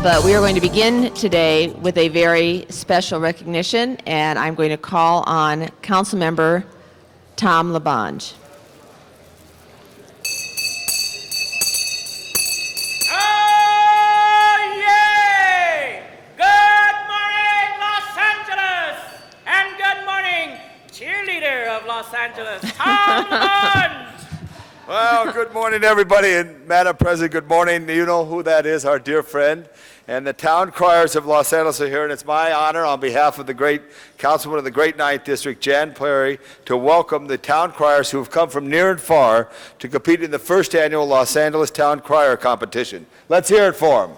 But we are going to begin today with a very special recognition, and I'm going to call on Councilmember Tom LaBonge. Oh, yay! Good morning, Los Angeles! And good morning, cheerleader of Los Angeles, Tom LaBonge! Well, good morning, everybody, and Madam President, good morning. You know who that is, our dear friend. And the town criers of Los Angeles are here, and it's my honor on behalf of the great councilwoman of the Great Ninth District, Jan Perry, to welcome the town criers who have come from near and far to compete in the first annual Los Angeles Town Crier Competition. Let's hear it for them.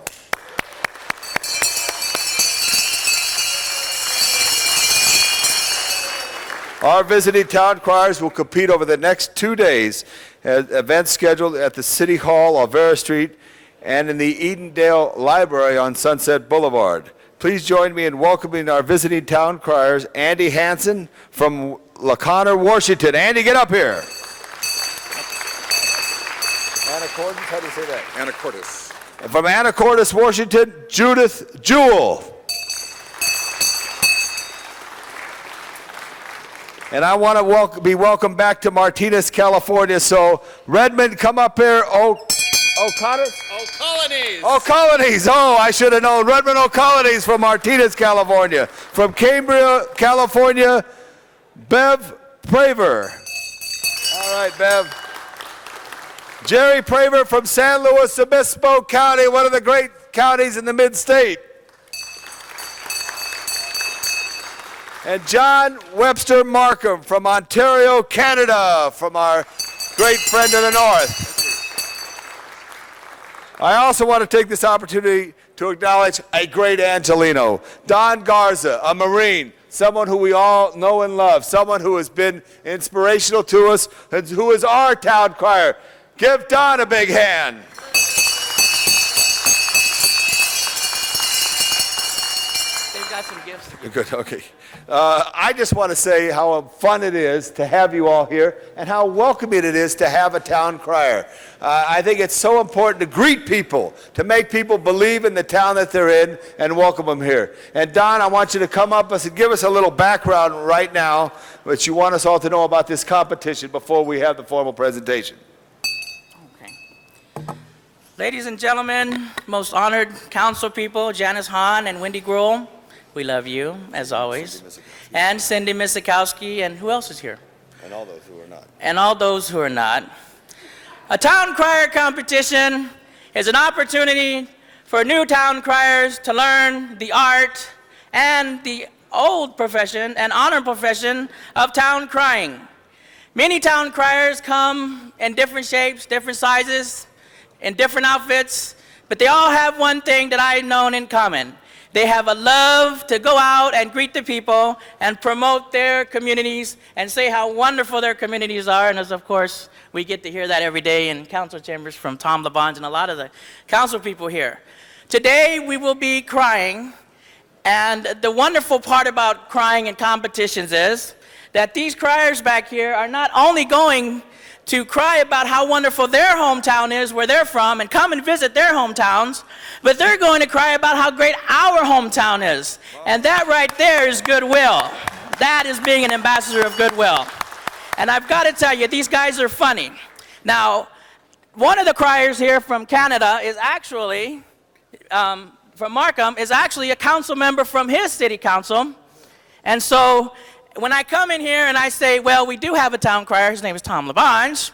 Our visiting town criers will compete over the next 2 days at events scheduled at the City Hall, Alvera Street, and in the Edendale Library on Sunset Boulevard. Please join me in welcoming our visiting town criers, Andy Hansen from LaConner, Washington. Andy, get up here. Anacortes, how do you say that? Anacortes. And from Anacortes, Washington, Judith Jewell. And I want to be welcomed back to Martinez, California. So Redmond, come up here. O'Connors? O'Colonies. O'Colonies. Oh, I should have known. Redmond O'Colonies from Martinez, California. From Cambria, California, Bev Praver. All right, Bev. Jerry Praver from San Luis Obispo County, one of the great counties in the mid-state. And John Webster Markham from Ontario, Canada, from our great friend of the North. I also want to take this opportunity to acknowledge a great Angelino, Don Garza, a Marine, someone who we all know and love, someone who has been inspirational to us, and who is our town crier. Give Don a big hand. They've got some gifts to give. Good, okay. I just want to say how fun it is to have you all here and how welcoming it is to have a town crier. I think it's so important to greet people, to make people believe in the town that they're in and welcome them here. And Don, I want you to come up and give us a little background right now, which you want us all to know about this competition before we have the formal presentation. Okay. Ladies and gentlemen, most honored council people, Janice Hahn and Wendy Gruhl, we love you, as always. And Cindy Misikowski, and who else is here? And all those who are not. And all those who are not. A town crier competition is an opportunity for new town criers to learn the art and the old profession and honor profession of town crying. Many town criers come in different shapes, different sizes, in different outfits, but they all have one thing that I've known in common. They have a love to go out and greet the people and promote their communities and say how wonderful their communities are. And as of course, we get to hear that every day in council chambers from Tom LaBonge and a lot of the council people here. Today, we will be crying. And the wonderful part about crying in competitions is that these criers back here are not only going to cry about how wonderful their hometown is, where they're from, and come and visit their hometowns, but they're going to cry about how great our hometown is. And that right there is goodwill. That is being an ambassador of goodwill. And I've got to tell you, these guys are funny. Now, one of the criers here from Canada is actually, from Markham, is actually a council member from his city council. And so when I come in here and I say, well, we do have a town crier, his name is Tom LaBonge,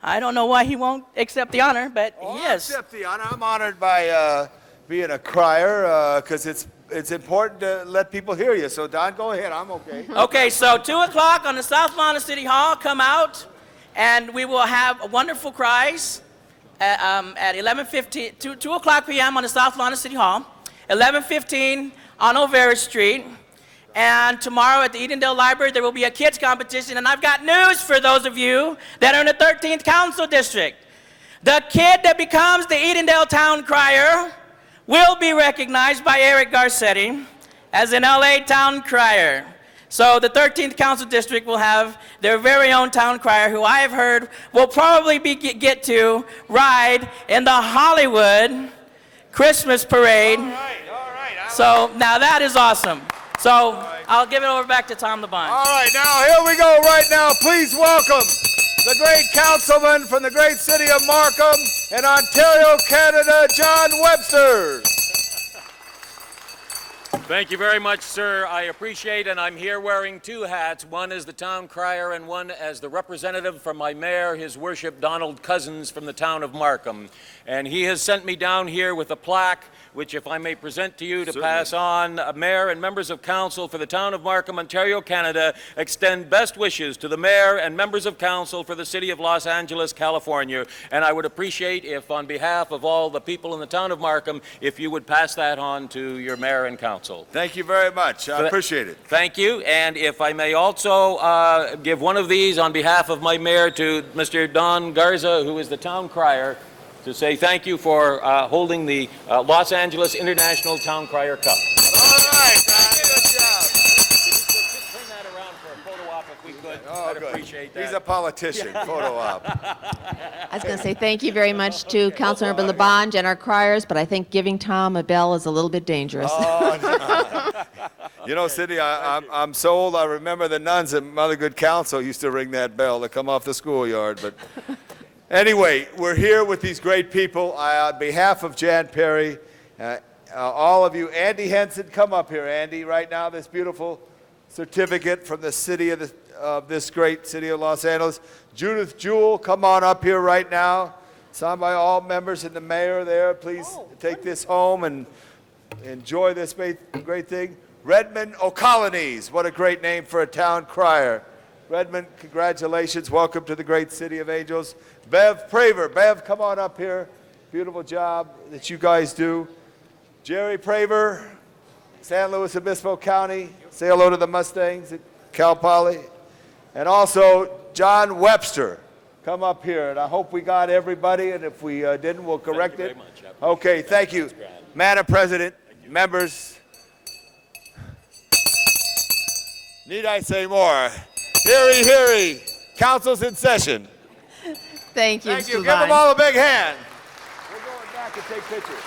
I don't know why he won't accept the honor, but he I is. accept the honor. I'm honored by being a crier because it's important to let people hear you. So, Don, go ahead. I'm okay. Okay, so 2 o'clock on the south lawn of City Hall, come out, and we will have wonderful cries at 11:15, 2 o'clock p.m. on the south lawn of City Hall, 11:15 on O'Vara Street, and tomorrow at the Edendale Library there will be a kids competition, and I've got news for those of you that are in the 13th Council District. The kid that becomes the Edendale Town Crier will be recognized by Eric Garcetti as an LA Town Crier. So the 13th Council District will have their very own town crier, who I have heard will probably get to ride in the Hollywood Christmas Parade. All right. So now that is awesome. So I'll give it over back to Tom LaBonge. All right, now here we go right now. Please welcome the great councilman from the great city of Markham in Ontario, Canada, John Webster. Thank you very much, sir. I appreciate, and I'm here wearing two hats. One as the town crier and one as the representative from my mayor, His Worship Donald Cousins from the town of Markham. And he has sent me down here with a plaque, which if I may present to you to pass on, Mayor and members of council for the town of Markham, Ontario, Canada, extend best wishes to the mayor and members of council for the city of Los Angeles, California. And I would appreciate if, on behalf of all the people in the town of Markham, if you would pass that on to your mayor and council. Thank you very much. I appreciate it. Thank you. And if I may also give one of these on behalf of my mayor to Mr. Don Garza, who is the town crier, to say thank you for holding the Los Angeles International Town Crier Cup. All right, Don. Good job. Turn that around for a photo op if we could. Oh, I'd good. appreciate that. He's a politician. Photo op. I was going to say thank you very much to Councilmember LaBonge and our criers, but I think giving Tom a bell is a little bit dangerous. You know, Cindy, I'm so old. I remember the nuns at Mother Good Counsel used to ring that bell to come off the schoolyard. But anyway, we're here with these great people. On behalf of Jan Perry, all of you, Andy Henson, come up here, Andy, right now. This beautiful certificate from the city of this great city of Los Angeles. Judith Jewell, come on up here right now. Signed by all members and the mayor there. Please take this home and enjoy this great thing. Redmond O'Colonies, what a great name for a town crier. Redmond, congratulations. Welcome to the great city of angels. Bev Praver. Bev, come on up here. Beautiful job that you guys do. Jerry Praver, San Luis Obispo County. Say hello to the Mustangs at Cal Poly. And also John Webster. Come up here. And I hope we got everybody. And if we didn't, we'll correct it. Okay, thank you. Madam President, members. Need I say more? Heary, heary. Council's in session. Thank you, Thank Mr. you. Give them LaBonge. all a big hand. We're going back and take pictures.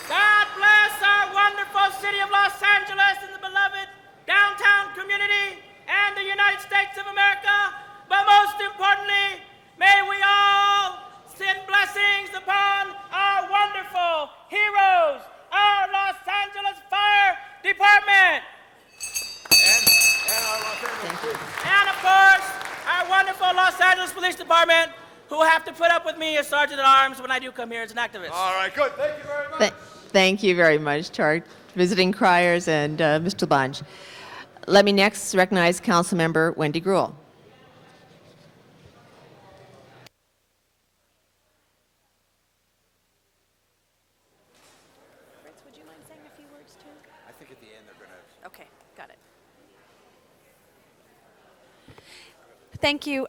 God bless our wonderful city of Los Angeles and the beloved downtown community and the United States of America. But most importantly, may we all send blessings upon our wonderful heroes, our Los Angeles Fire Department. And of course, our wonderful Los Angeles Police Department, who have to put up with me as Sergeant at Arms when I do come here as an activist. All right, good. Thank you very much. Thank you very much to our visiting criers and Mr. LaBonge. Let me next recognize Councilmember Wendy Gruhl. Would you mind saying a few words too? I think at the end they're going to. Okay, got it. Thank you,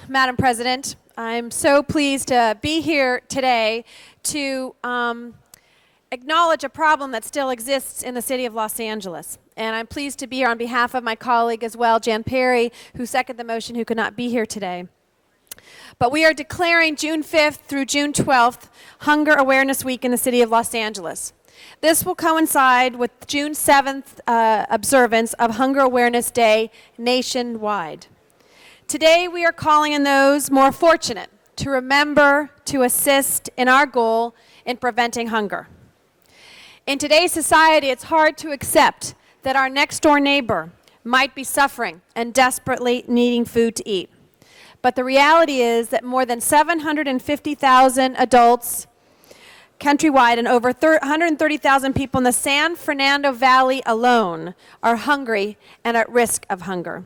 Madam President. I'm so pleased to be here today to acknowledge a problem that still exists in the city of Los Angeles. And I'm pleased to be here on behalf of my colleague as well, Jan Perry, who seconded the motion, who could not be here today. But we are declaring June 5th through June 12th Hunger Awareness Week in the city of Los Angeles. This will coincide with June 7th observance of Hunger Awareness Day nationwide. Today we are calling on those more fortunate to remember to assist in our goal in preventing hunger. In today's society, it's hard to accept that our next door neighbor might be suffering and desperately needing food to eat. But the reality is that more than 750,000 adults countrywide and over 130,000 people in the San Fernando Valley alone are hungry and at risk of hunger.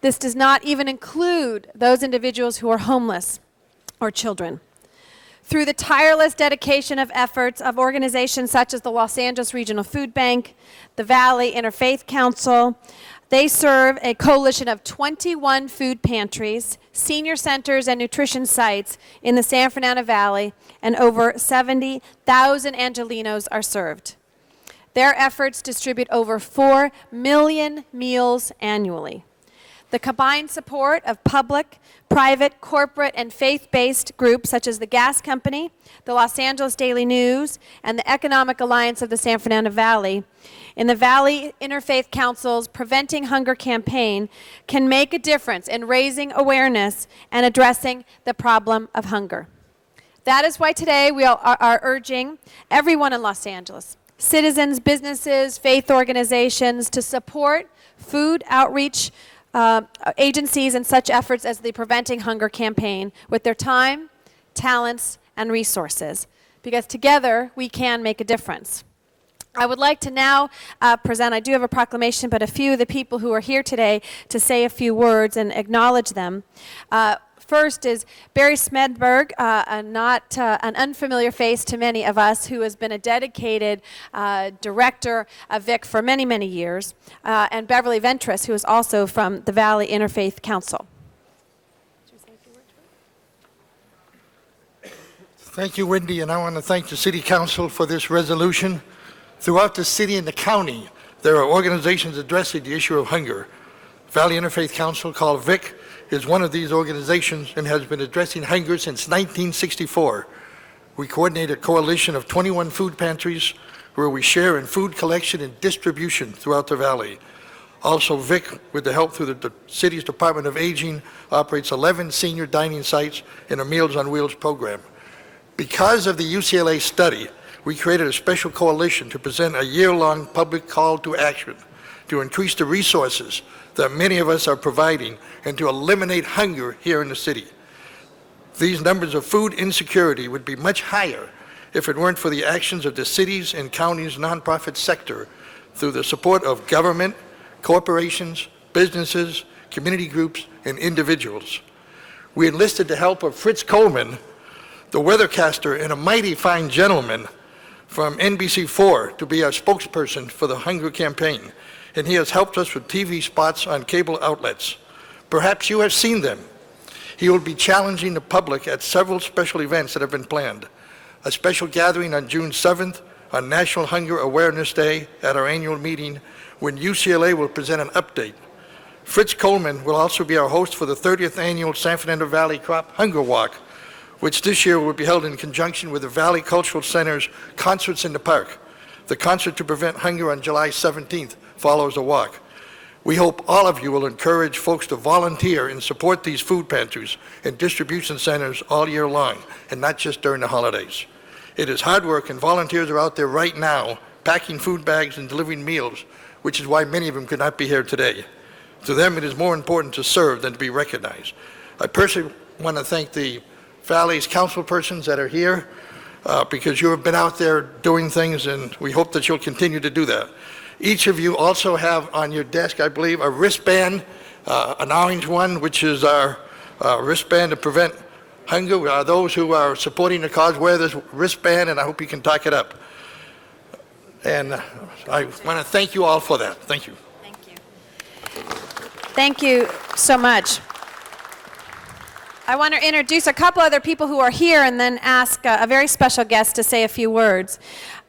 This does not even include those individuals who are homeless or children. Through the tireless dedication of efforts of organizations such as the Los Angeles Regional Food Bank, the Valley Interfaith Council, they serve a coalition of 21 food pantries, senior centers, and nutrition sites in the San Fernando Valley, and over 70,000 Angelenos are served. Their efforts distribute over 4 million meals annually. The combined support of public, private, corporate, and faith-based groups such as the Gas Company, the Los Angeles Daily News, and the Economic Alliance of the San Fernando Valley in the Valley Interfaith Council's Preventing Hunger campaign can make a difference in raising awareness and addressing the problem of hunger. That is why today we are urging everyone in Los Angeles, citizens, businesses, faith organizations, to support food outreach agencies and such efforts as the Preventing Hunger campaign with their time, talents, and resources, because together we can make a difference. I would like to now present, I do have a proclamation, but a few of the people who are here today to say a few words and acknowledge them. First is Barry Smedberg, not an unfamiliar face to many of us, who has been a dedicated director of VIC for many, many years, and Beverly Ventris, who is also from the Valley Interfaith Council. Thank you, Wendy, and I want to thank the City Council for this resolution. Throughout the city and the county, there are organizations addressing the issue of hunger. Valley Interfaith Council, called VIC, is one of these organizations and has been addressing hunger since 1964. We coordinate a coalition of 21 food pantries where we share in food collection and distribution throughout the valley. Also, VIC, with the help through the city's Department of Aging, operates 11 senior dining sites in a Meals on Wheels program. Because of the UCLA study, we created a special coalition to present a year-long public call to action to increase the resources that many of us are providing and to eliminate hunger here in the city. These numbers of food insecurity would be much higher if it weren't for the actions of the city's and county's nonprofit sector through the support of government, corporations, businesses, community groups, and individuals. We enlisted the help of Fritz Coleman, the weathercaster and a mighty fine gentleman from NBC4, to be our spokesperson for the hunger campaign, and he has helped us with TV spots on cable outlets. Perhaps you have seen them. He will be challenging the public at several special events that have been planned. A special gathering on June 7th on National Hunger Awareness Day at our annual meeting, when UCLA will present an update. Fritz Coleman will also be our host for the 30th annual San Fernando Valley Crop Hunger Walk, which this year will be held in conjunction with the Valley Cultural Center's Concerts in the Park. The concert to prevent hunger on July 17th follows the walk. We hope all of you will encourage folks to volunteer and support these food pantries and distribution centers all year long, and not just during the holidays. It is hard work, and volunteers are out there right now packing food bags and delivering meals, which is why many of them could not be here today. To them, it is more important to serve than to be recognized. I personally want to thank the Valley's council persons that are here because you have been out there doing things, and we hope that you'll continue to do that. Each of you also have on your desk, I believe, a wristband, an orange one, which is our wristband to prevent hunger. Those who are supporting the cause wear this wristband, and I hope you can talk it up. And I want to thank you all for that. Thank you. Thank you. Thank you so much. I want to introduce a couple other people who are here and then ask a very special guest to say a few words.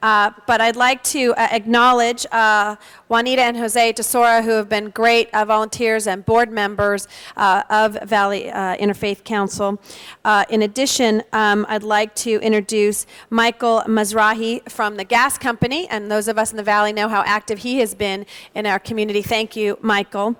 But I'd like to acknowledge Juanita and Jose Tesora, who have been great volunteers and board members of Valley Interfaith Council. In addition, I'd like to introduce Michael Mizrahi from the Gas Company, and those of us in the Valley know how active he has been in our community. Thank you, Michael.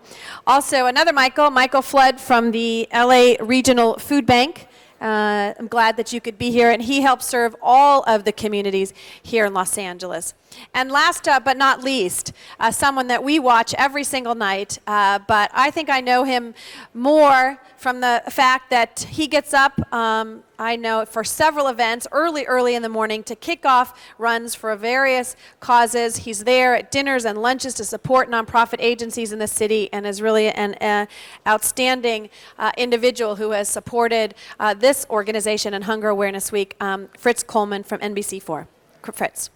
Also, another Michael Flood from the LA Regional Food Bank, I'm glad that you could be here, and he helps serve all of the communities here in Los Angeles. And last but not least, someone that we watch every single night, but I think I know him more from the fact that he gets up, I know, for several events early in the morning to kick off runs for various causes. He's there at dinners and lunches to support nonprofit agencies in the city, and is really an outstanding individual who has supported this organization and Hunger Awareness Week. Fritz Coleman from NBC4. Fritz.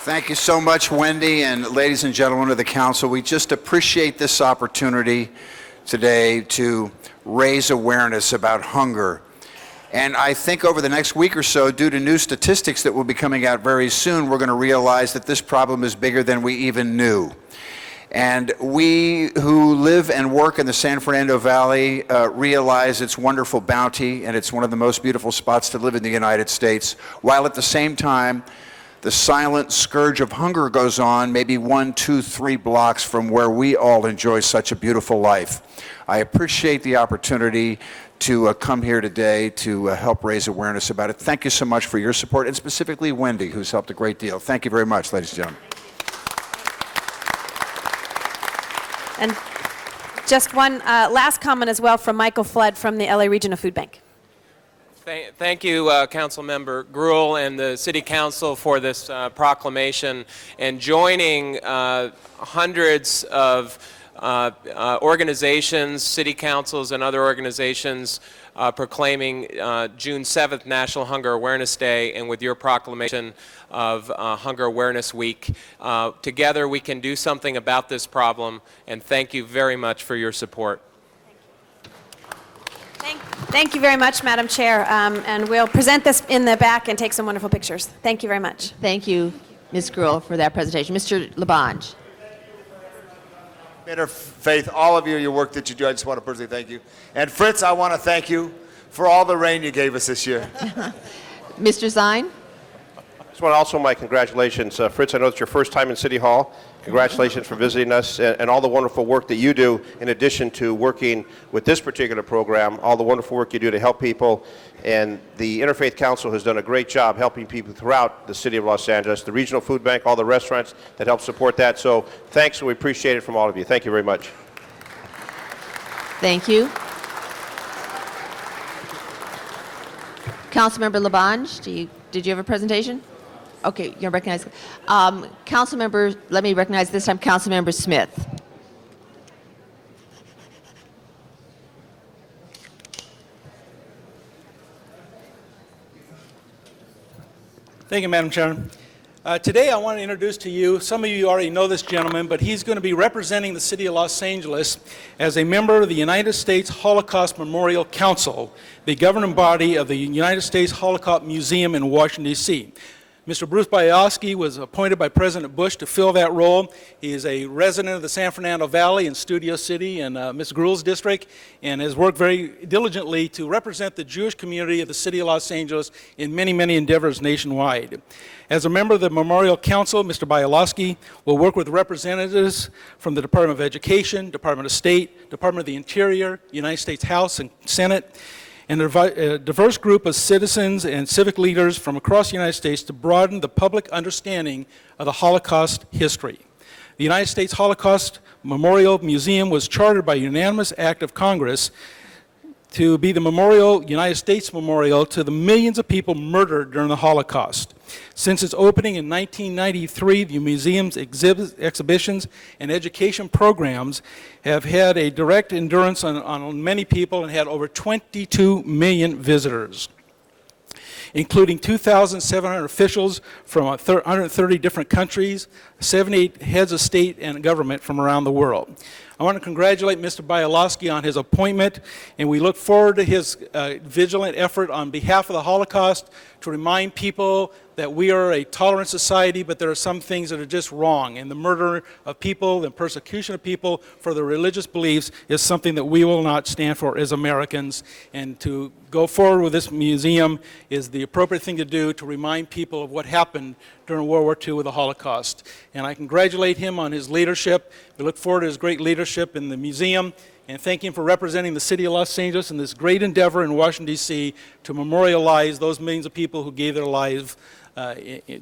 Thank you so much, Wendy, and ladies and gentlemen of the council. We just appreciate this opportunity today to raise awareness about hunger. And I think over the next week or so, due to new statistics that will be coming out very soon, we're going to realize that this problem is bigger than we even knew. And we who live and work in the San Fernando Valley realize its wonderful bounty, and it's one of the most beautiful spots to live in the United States, while at the same time, the silent scourge of hunger goes on maybe 1, 2, 3 blocks from where we all enjoy such a beautiful life. I appreciate the opportunity to come here today to help raise awareness about it. Thank you so much for your support, and specifically Wendy, who's helped a great deal. Thank you very much, ladies and gentlemen. And just one last comment as well from Michael Flood from the LA Regional Food Bank. Thank you, Councilmember Gruhl and the City Council for this proclamation, and joining hundreds of organizations, city councils, and other organizations proclaiming June 7th National Hunger Awareness Day, and with your proclamation of Hunger Awareness Week. Together we can do something about this problem, and thank you very much for your support. Thank you very much, Madam Chair, and we'll present this in the back and take some wonderful pictures. Thank you very much. Thank you, Ms. Gruhl, for that presentation. Mr. Labange. Interfaith, all of you, your work that you do, I just want to personally thank you. And Fritz, I want to thank you for all the rain you gave us this year. Mr. Zine. I just want to also my congratulations. Fritz, I know it's your first time in City Hall. Congratulations for visiting us and all the wonderful work that you do, in addition to working with this particular program, all the wonderful work you do to help people. And the Interfaith Council has done a great job helping people throughout the city of Los Angeles, the Regional Food Bank, all the restaurants that help support that. So thanks, and we appreciate it from all of you. Thank you very much. Thank you. Councilmember Labange, did you have a presentation? Okay, you're recognized. Councilmember, let me recognize this time Councilmember Smith. Thank you, Madam Chairman. Today I want to introduce to you, some of you already know this gentleman, but he's going to be representing the city of Los Angeles as a member of the United States Holocaust Memorial Council, the governing body of the United States Holocaust Museum in Washington, D.C. Mr. Bruce Bialowski was appointed by President Bush to fill that role. He is a resident of the San Fernando Valley in Studio City in Ms. Gruhl's district, and has worked very diligently to represent the Jewish community of the city of Los Angeles in many, many endeavors nationwide. As a member of the Memorial Council, Mr. Bialowski will work with representatives from the Department of Education, Department of State, Department of the Interior, United States House and Senate, and a diverse group of citizens and civic leaders from across the United States to broaden the public understanding of the Holocaust history. The United States Holocaust Memorial Museum was chartered by unanimous act of Congress to be the United States memorial to the millions of people murdered during the Holocaust. Since its opening in 1993, the museum's exhibitions and education programs have had a direct endurance on many people and had over 22 million visitors, including 2,700 officials from 130 different countries, 78 heads of state and government from around the world. I want to congratulate Mr. Bialowski on his appointment, and we look forward to his vigilant effort on behalf of the Holocaust to remind people that we are a tolerant society, but there are some things that are just wrong, and the murder of people and persecution of people for their religious beliefs is something that we will not stand for as Americans. And to go forward with this museum is the appropriate thing to do to remind people of what happened during World War II with the Holocaust. And I congratulate him on his leadership. We look forward to his great leadership in the museum and thank him for representing the city of Los Angeles in this great endeavor in Washington, D.C. to memorialize those millions of people who gave their lives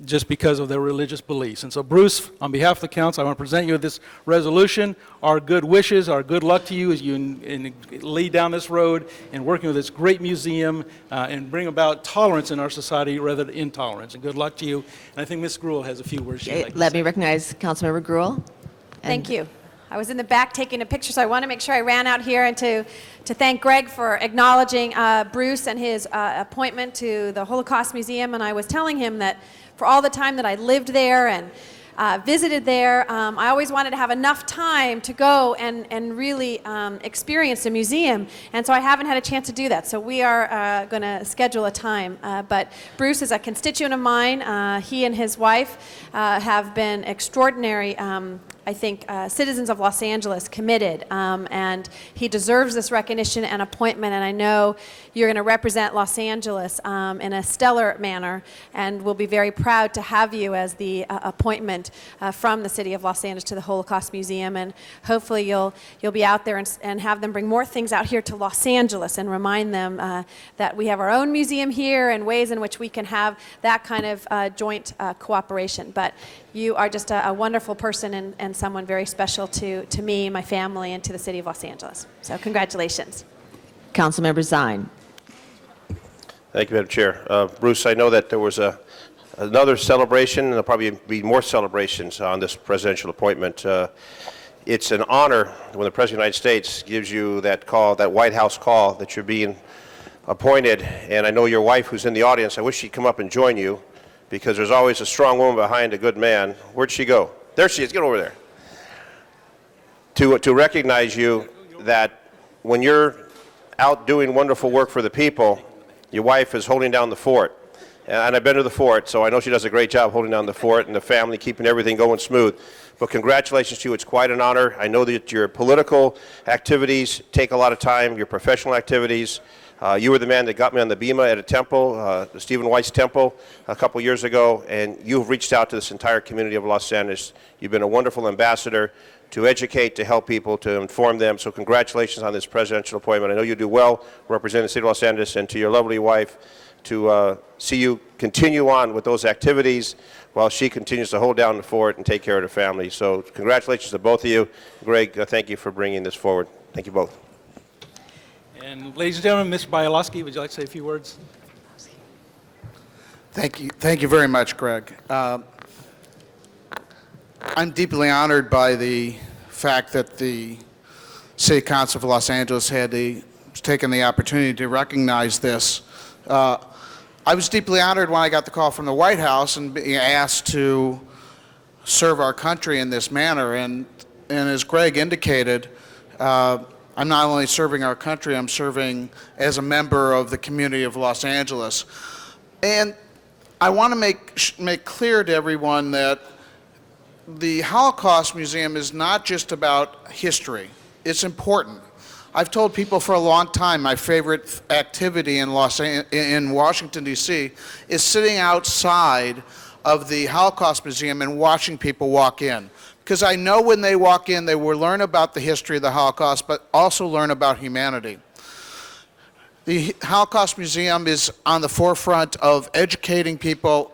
just because of their religious beliefs. And so, Bruce, on behalf of the council, I want to present you with this resolution, our good wishes, our good luck to you as you lead down this road in working with this great museum and bring about tolerance in our society rather than intolerance. And good luck to you. And I think Ms. Gruhl has a few words she'd like to Let say. me recognize Councilmember Gruhl. Thank you. I was in the back taking a picture, so I want to make sure I ran out here and to thank Greg for acknowledging Bruce and his appointment to the Holocaust Museum. And I was telling him that for all the time that I lived there and visited there, I always wanted to have enough time to go and really experience the museum. And so I haven't had a chance to do that. So we are going to schedule a time. But Bruce is a constituent of mine. He and his wife have been extraordinary I think, citizens of Los Angeles committed, and he deserves this recognition and appointment, and I know you're going to represent Los Angeles in a stellar manner, and we'll be very proud to have you as the appointment from the city of Los Angeles to the Holocaust Museum, and hopefully you'll be out there and have them bring more things out here to Los Angeles and remind them that we have our own museum here and ways in which we can have that kind of joint cooperation. But you are just a wonderful person and someone very special to me, my family, and to the city of Los Angeles. So congratulations. Councilmember Zine. Thank you, Madam Chair. Bruce, I know that there was another celebration, and there'll probably be more celebrations on this presidential appointment. It's an honor when the President of the United States gives you that call, that White House call, that you're being appointed. And I know your wife, who's in the audience, I wish she'd come up and join you, because there's always a strong woman behind a good man. Where'd she go? There she is. Get over there. To recognize you that when you're out doing wonderful work for the people, your wife is holding down the fort. And I've been to the fort, so I know she does a great job holding down the fort and the family, keeping everything going smooth. But congratulations to you. It's quite an honor. I know that your political activities take a lot of time, your professional activities. You were the man that got me on the Bema at a temple, the Stephen Weiss Temple, a couple years ago, and you've reached out to this entire community of Los Angeles. You've been a wonderful ambassador to educate, to help people, to inform them. So congratulations on this presidential appointment. I know you do well representing the city of Los Angeles, and to your lovely wife, to see you continue on with those activities while she continues to hold down the fort and take care of the family. So congratulations to both of you. Greg, thank you for bringing this forward. Thank you both. And ladies and gentlemen, Mr. Bialowski, would you like to say a few words? Thank you. Thank you very much, Greg. I'm deeply honored by the fact that the City Council of Los Angeles had taken the opportunity to recognize this. I was deeply honored when I got the call from the White House and being asked to serve our country in this manner. And as Greg indicated, I'm not only serving our country, I'm serving as a member of the community of Los Angeles. And I want to make clear to everyone that the Holocaust Museum is not just about history. It's important. I've told people for a long time my favorite activity in Washington, D.C. is sitting outside of the Holocaust Museum and watching people walk in. Because I know when they walk in, they will learn about the history of the Holocaust, but also learn about humanity. The Holocaust Museum is on the forefront of educating people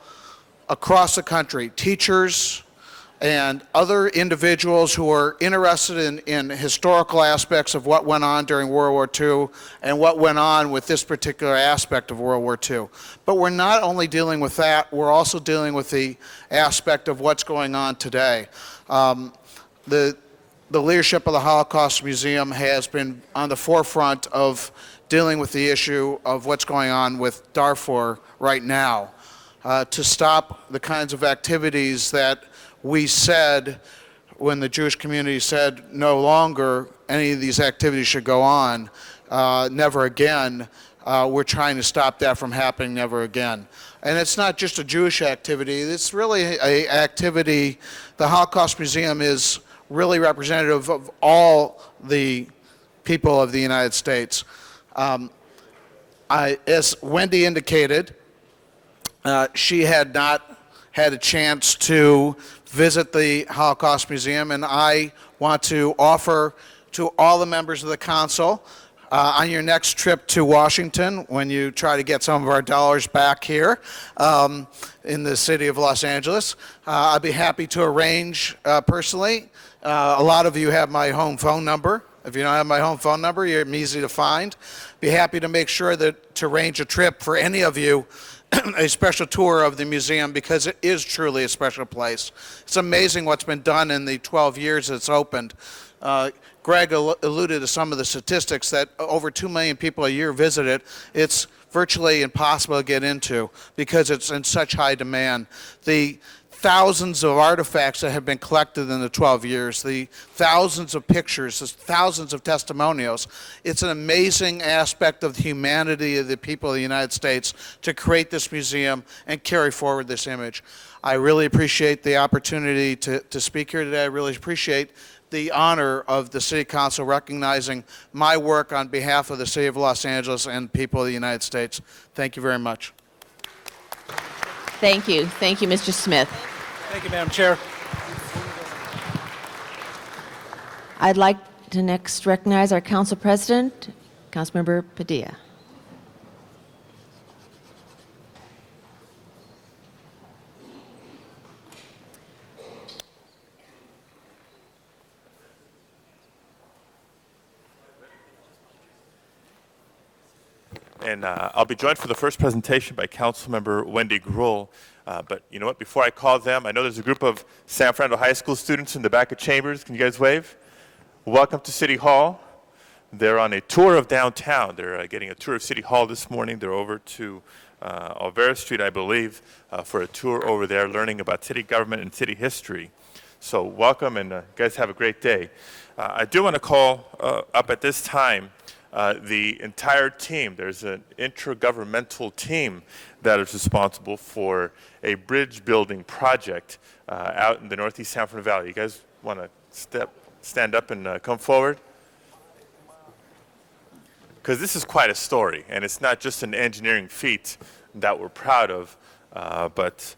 across the country, teachers and other individuals who are interested in historical aspects of what went on during World War II and what went on with this particular aspect of World War II. But we're not only dealing with that, we're also dealing with the aspect of what's going on today. The leadership of the Holocaust Museum has been on the forefront of dealing with the issue of what's going on with Darfur right now, to stop the kinds of activities that we said when the Jewish community said no longer any of these activities should go on, never again. We're trying to stop that from happening never again. And it's not just a Jewish activity, it's really an activity. The Holocaust Museum is really representative of all the people of the United States. As Wendy indicated, she had not had a chance to visit the Holocaust Museum, and I want to offer to all the members of the council. On your next trip to Washington, when you try to get some of our dollars back here in the city of Los Angeles, I'd be happy to arrange personally. A lot of you have my home phone number. If you don't have my home phone number, I'm easy to find. Be happy to make sure to arrange a trip for any of you, a special tour of the museum, because it is truly a special place. It's amazing what's been done in the 12 years it's opened. Greg alluded to some of the statistics that over 2 million people a year visit it. It's virtually impossible to get into because it's in such high demand. The thousands of artifacts that have been collected in the 12 years, the thousands of pictures, the thousands of testimonials. It's an amazing aspect of the humanity of the people of the United States to create this museum and carry forward this image. I really appreciate the opportunity to speak here today. I really appreciate the honor of the City Council recognizing my work on behalf of the City of Los Angeles and people of the United States. Thank you very much. Thank you. Thank you, Mr. Smith. Thank you, Madam Chair. I'd like to next recognize our Council President, Councilmember Padilla. And I'll be joined for the first presentation by Councilmember Wendy Gruhl. But you know what, before I call them, I know there's a group of San Fernando High School students in the back of chambers. Can you guys wave? Welcome to City Hall. They're on a tour of downtown. They're getting a tour of City Hall this morning. They're over to Olvera Street, I believe, for a tour over there, learning about city government and city history. So welcome, and guys have a great day. I do want to call up at this time the entire team. There's an intergovernmental team that is responsible for a bridge building project out in the Northeast San Fernando Valley. You guys want to stand up and come forward? Because this is quite a story, and it's not just an engineering feat that we're proud of, but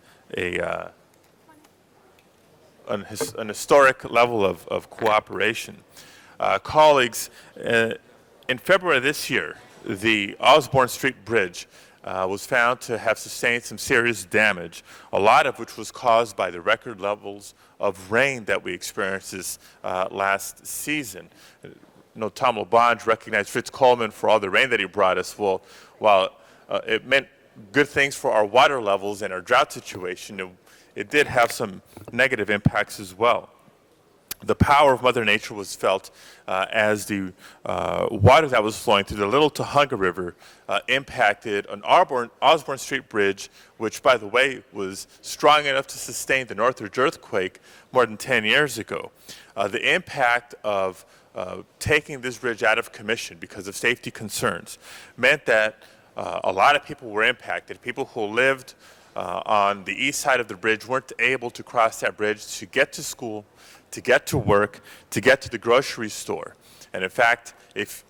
an historic level of cooperation. Colleagues, in February of this year, the Osborne Street Bridge was found to have sustained some serious damage, a lot of which was caused by the record levels of rain that we experienced this last season. Tom LaBonge recognized Fritz Coleman for all the rain that he brought us. Well, while it meant good things for our water levels and our drought situation, it did have some negative impacts as well. The power of Mother Nature was felt as the water that was flowing through the Little Tujunga River impacted an Osborne Street Bridge, which, by the way, was strong enough to sustain the Northridge earthquake more than 10 years ago. The impact of taking this bridge out of commission because of safety concerns meant that a lot of people were impacted. People who lived on the east side of the bridge weren't able to cross that bridge to get to school, to get to work, to get to the grocery store. And in fact, if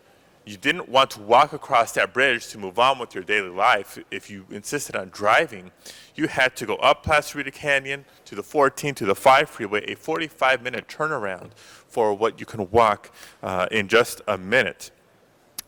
you didn't want to walk across that bridge to move on with your daily life, if you insisted on driving, you had to go up Placer Rita Canyon to the 14 to the 5 freeway, a 45-minute turnaround for what you can walk in just a minute.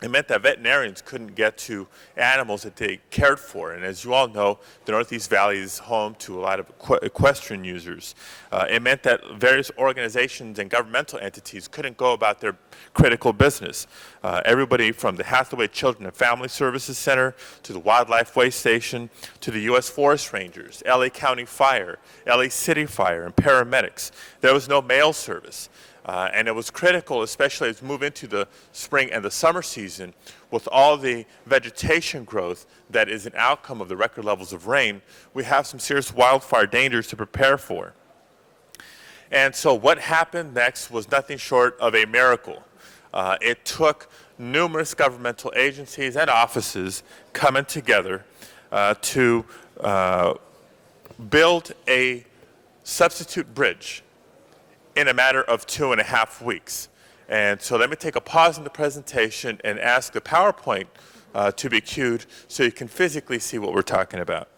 It meant that veterinarians couldn't get to animals that they cared for. And as you all know, the Northeast Valley is home to a lot of equestrian users. It meant that various organizations and governmental entities couldn't go about their critical business. Everybody from the Hathaway Children and Family Services Center to the Wildlife Way Station to the U.S. Forest Rangers, LA County Fire, LA City Fire, and paramedics. There was no mail service. And it was critical, especially as we move into the spring and the summer season, with all the vegetation growth that is an outcome of the record levels of rain, we have some serious wildfire dangers to prepare for. And so what happened next was nothing short of a miracle. It took numerous governmental agencies and offices coming together to build a substitute bridge in a matter of 2.5 weeks. And so let me take a pause in the presentation and ask the PowerPoint to be cued so you can physically see what we're talking about.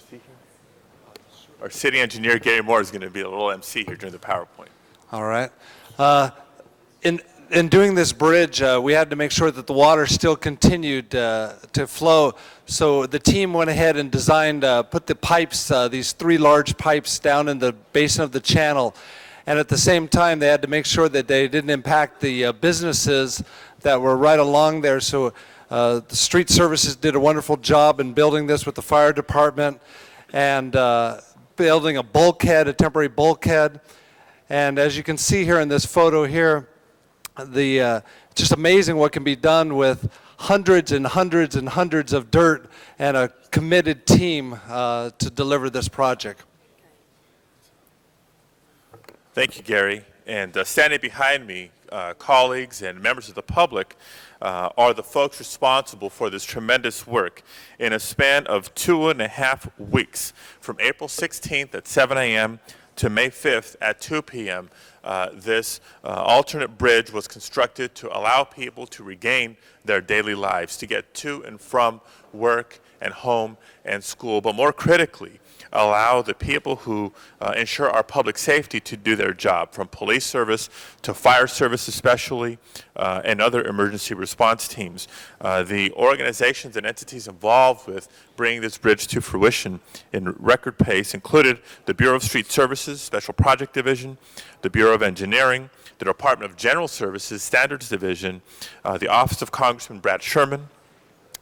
MC here? Our city engineer, Gary Moore, is going to be a little MC here during the PowerPoint. All right. In doing this bridge, we had to make sure that the water still continued to flow. So the team went ahead and designed, put the pipes, these 3 large pipes down in the basin of the channel. And at the same time, they had to make sure that they didn't impact the businesses that were right along there. So the street services did a wonderful job in building this with the fire department and building a bulkhead, a temporary bulkhead. And as you can see here in this photo here, just amazing what can be done with hundreds and hundreds and hundreds of dirt and a committed team to deliver this project. Thank you, Gary. And standing behind me, colleagues and members of the public are the folks responsible for this tremendous work in a span of 2.5 weeks, from April 16th at 7 a.m. to May 5th at 2 p.m. This alternate bridge was constructed to allow people to regain their daily lives, to get to and from work and home and school, but more critically, allow the people who ensure our public safety to do their job, from police service to fire service especially, and other emergency response teams. The organizations and entities involved with bringing this bridge to fruition in record pace included the Bureau of Street Services, Special Project Division, the Bureau of Engineering, the Department of General Services, Standards Division, the Office of Congressman Brad Sherman,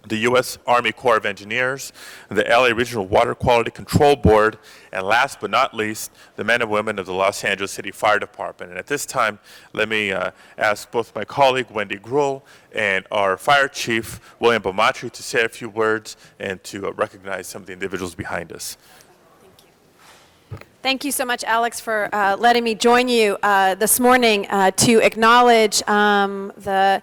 the U.S. Army Corps of Engineers, the LA Regional Water Quality Control Board, and last but not least, the men and women of the Los Angeles City Fire Department. And at this time, let me ask both my colleague, Wendy Gruhl, and our Fire Chief, William Bamatri, to say a few words and to recognize some of the individuals behind us. Thank you so much, Alex, for letting me join you this morning to acknowledge the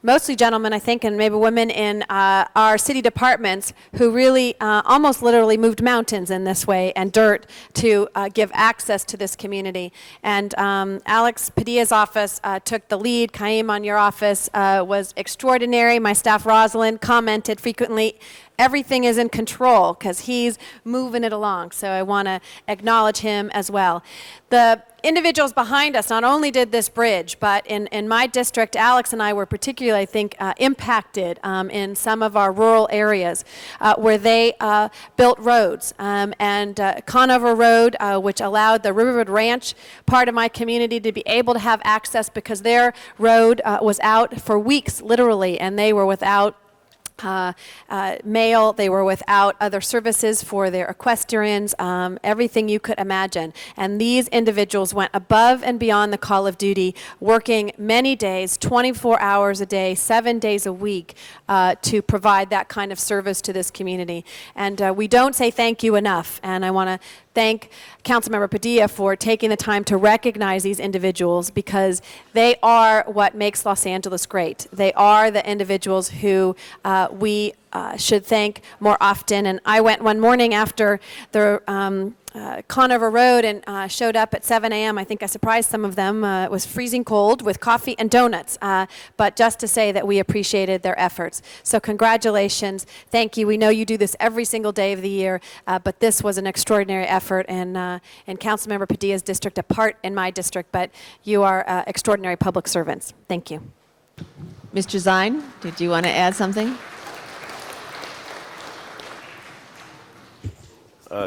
mostly gentlemen, I think, and maybe women in our city departments who really almost literally moved mountains in this way and dirt to give access to this community. And Alex Padilla's office took the lead. Kaim, on your office was extraordinary. My staff, Rosalind, commented frequently, everything is in control because he's moving it along. So I want to acknowledge him as well. The individuals behind us not only did this bridge, but in my district, Alex and I were particularly, I think, impacted in some of our rural areas where they built roads. And Conover Road, which allowed the Riverwood Ranch part of my community to be able to have access because their road was out for weeks, literally, and they were without mail, they were without other services for their equestrians, everything you could imagine. And these individuals went above and beyond the call of duty, working many days, 24 hours a day, 7 days a week, to provide that kind of service to this community. And we don't say thank you enough. And I want to thank Councilmember Padilla for taking the time to recognize these individuals because they are what makes Los Angeles great. They are the individuals who we should thank more often. And I went one morning after the Conover Road and showed up at 7 a.m. I think I surprised some of them. It was freezing cold with coffee and donuts, but just to say that we appreciated their efforts. So congratulations. Thank you. We know you do this every single day of the year, but this was an extraordinary effort and Councilmember Padilla's district, a part in my district, but you are extraordinary public servants. Thank you. Mr. Zine, did you want to add something?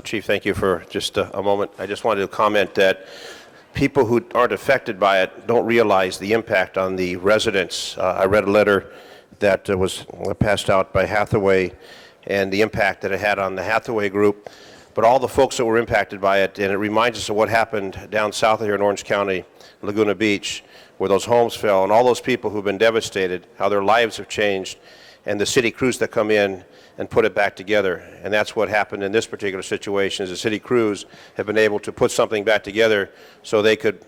Chief, thank you for just a moment. I just wanted to comment that people who aren't affected by it don't realize the impact on the residents. I read a letter that was passed out by Hathaway and the impact that it had on the Hathaway group, but all the folks that were impacted by it, and it reminds us of what happened down south of here in Orange County, Laguna Beach, where those homes fell, and all those people who've been devastated, how their lives have changed, and the city crews that come in and put it back together. And that's what happened in this particular situation, is the city crews have been able to put something back together so they could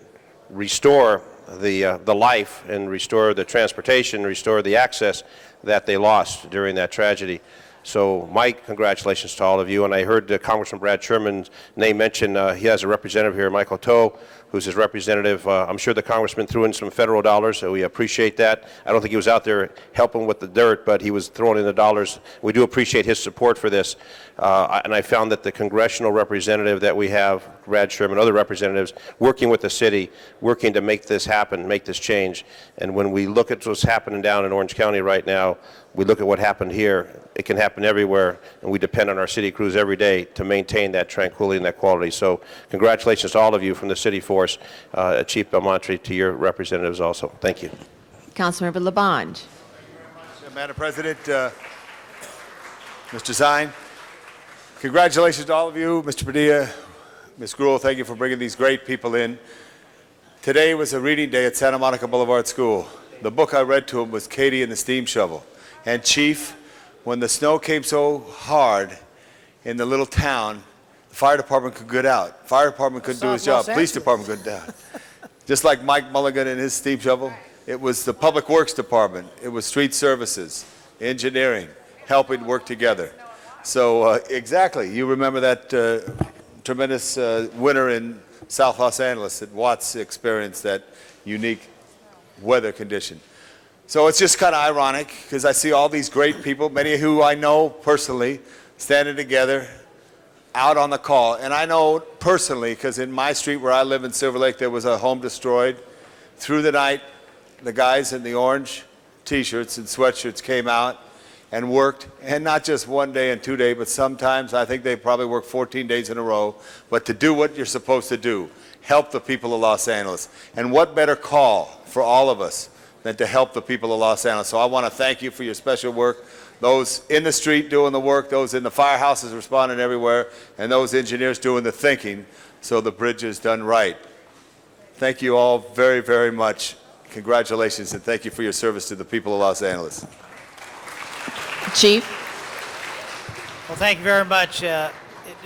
restore the life and restore the transportation, restore the access that they lost during that tragedy. So my congratulations to all of you. And I heard Congressman Brad Sherman's name mentioned. He has a representative here, Michael Toe, who's his representative. I'm sure the congressman threw in some federal dollars, so we appreciate that. I don't think he was out there helping with the dirt, but he was throwing in the dollars. We do appreciate his support for this. And I found that the congressional representative that we have, Brad Sherman, other representatives, working with the city, working to make this happen, make this change. And when we look at what's happening down in Orange County right now, we look at what happened here, it can happen everywhere, and we depend on our city crews every day to maintain that tranquility and that quality. So congratulations to all of you from the city force, Chief Belmonte, to your representatives also. Thank you. Councilmember Labange. Madam President, Mr. Zine, congratulations to all of you. Mr. Padilla, Ms. Gruhl, thank you for bringing these great people in. Today was a reading day at Santa Monica Boulevard School. The book I read to them was Katie and the Steam Shovel. And Chief, when the snow came so hard in the little town, the fire department could get out. Fire department couldn't do his job. Police department couldn't do it. Just like Mike Mulligan and his steam shovel, it was the Public Works Department, it was street services, engineering, helping work together. So exactly, you remember that tremendous winter in South Los Angeles that Watts experienced that unique weather condition. So it's just kind of ironic because I see all these great people, many who I know personally, standing together out on the call. And I know personally because in my street where I live in Silver Lake, there was a home destroyed. Through the night, the guys in the orange T-shirts and sweatshirts came out and worked, and not just one day and 2 days, but sometimes I think they probably worked 14 days in a row, but to do what you're supposed to do, help the people of Los Angeles. And what better call for all of us than to help the people of Los Angeles. So I want to thank you for your special work, those in the street doing the work, those in the firehouses responding everywhere, and those engineers doing the thinking so the bridge is done right. Thank you all very, very much. Congratulations, and thank you for your service to the people of Los Angeles. Chief. Well, thank you very much. It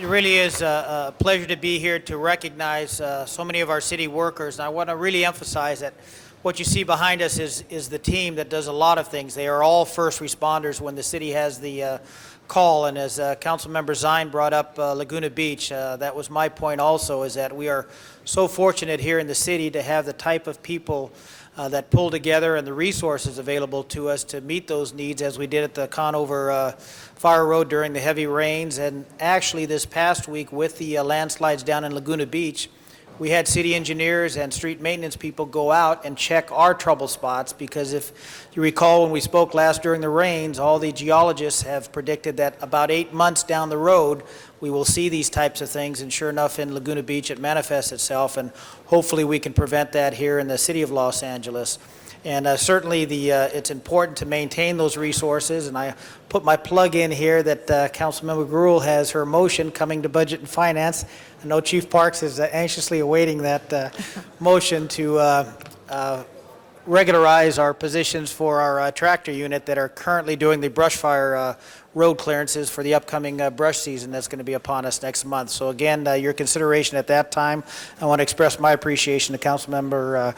really is a pleasure to be here to recognize so many of our city workers. And I want to really emphasize that what you see behind us is the team that does a lot of things. They are all first responders when the city has the call. And as Councilmember Zine brought up Laguna Beach, that was my point also, is that we are so fortunate here in the city to have the type of people that pull together and the resources available to us to meet those needs, as we did at the Conover Fire Road during the heavy rains. And actually this past week with the landslides down in Laguna Beach, we had city engineers and street maintenance people go out and check our trouble spots, because if you recall when we spoke last during the rains, all the geologists have predicted that about 8 months down the road we will see these types of things, and sure enough in Laguna Beach it manifests itself, and hopefully we can prevent that here in the city of Los Angeles. And certainly it's important to maintain those resources, and I put my plug in here that Councilmember Gruhl has her motion coming to Budget and Finance. I know Chief Parks is anxiously awaiting that motion to regularize our positions for our tractor unit that are currently doing the brush fire road clearances for the upcoming brush season that's going to be upon us next month. So again, your consideration at that time. I want to express my appreciation to Councilmember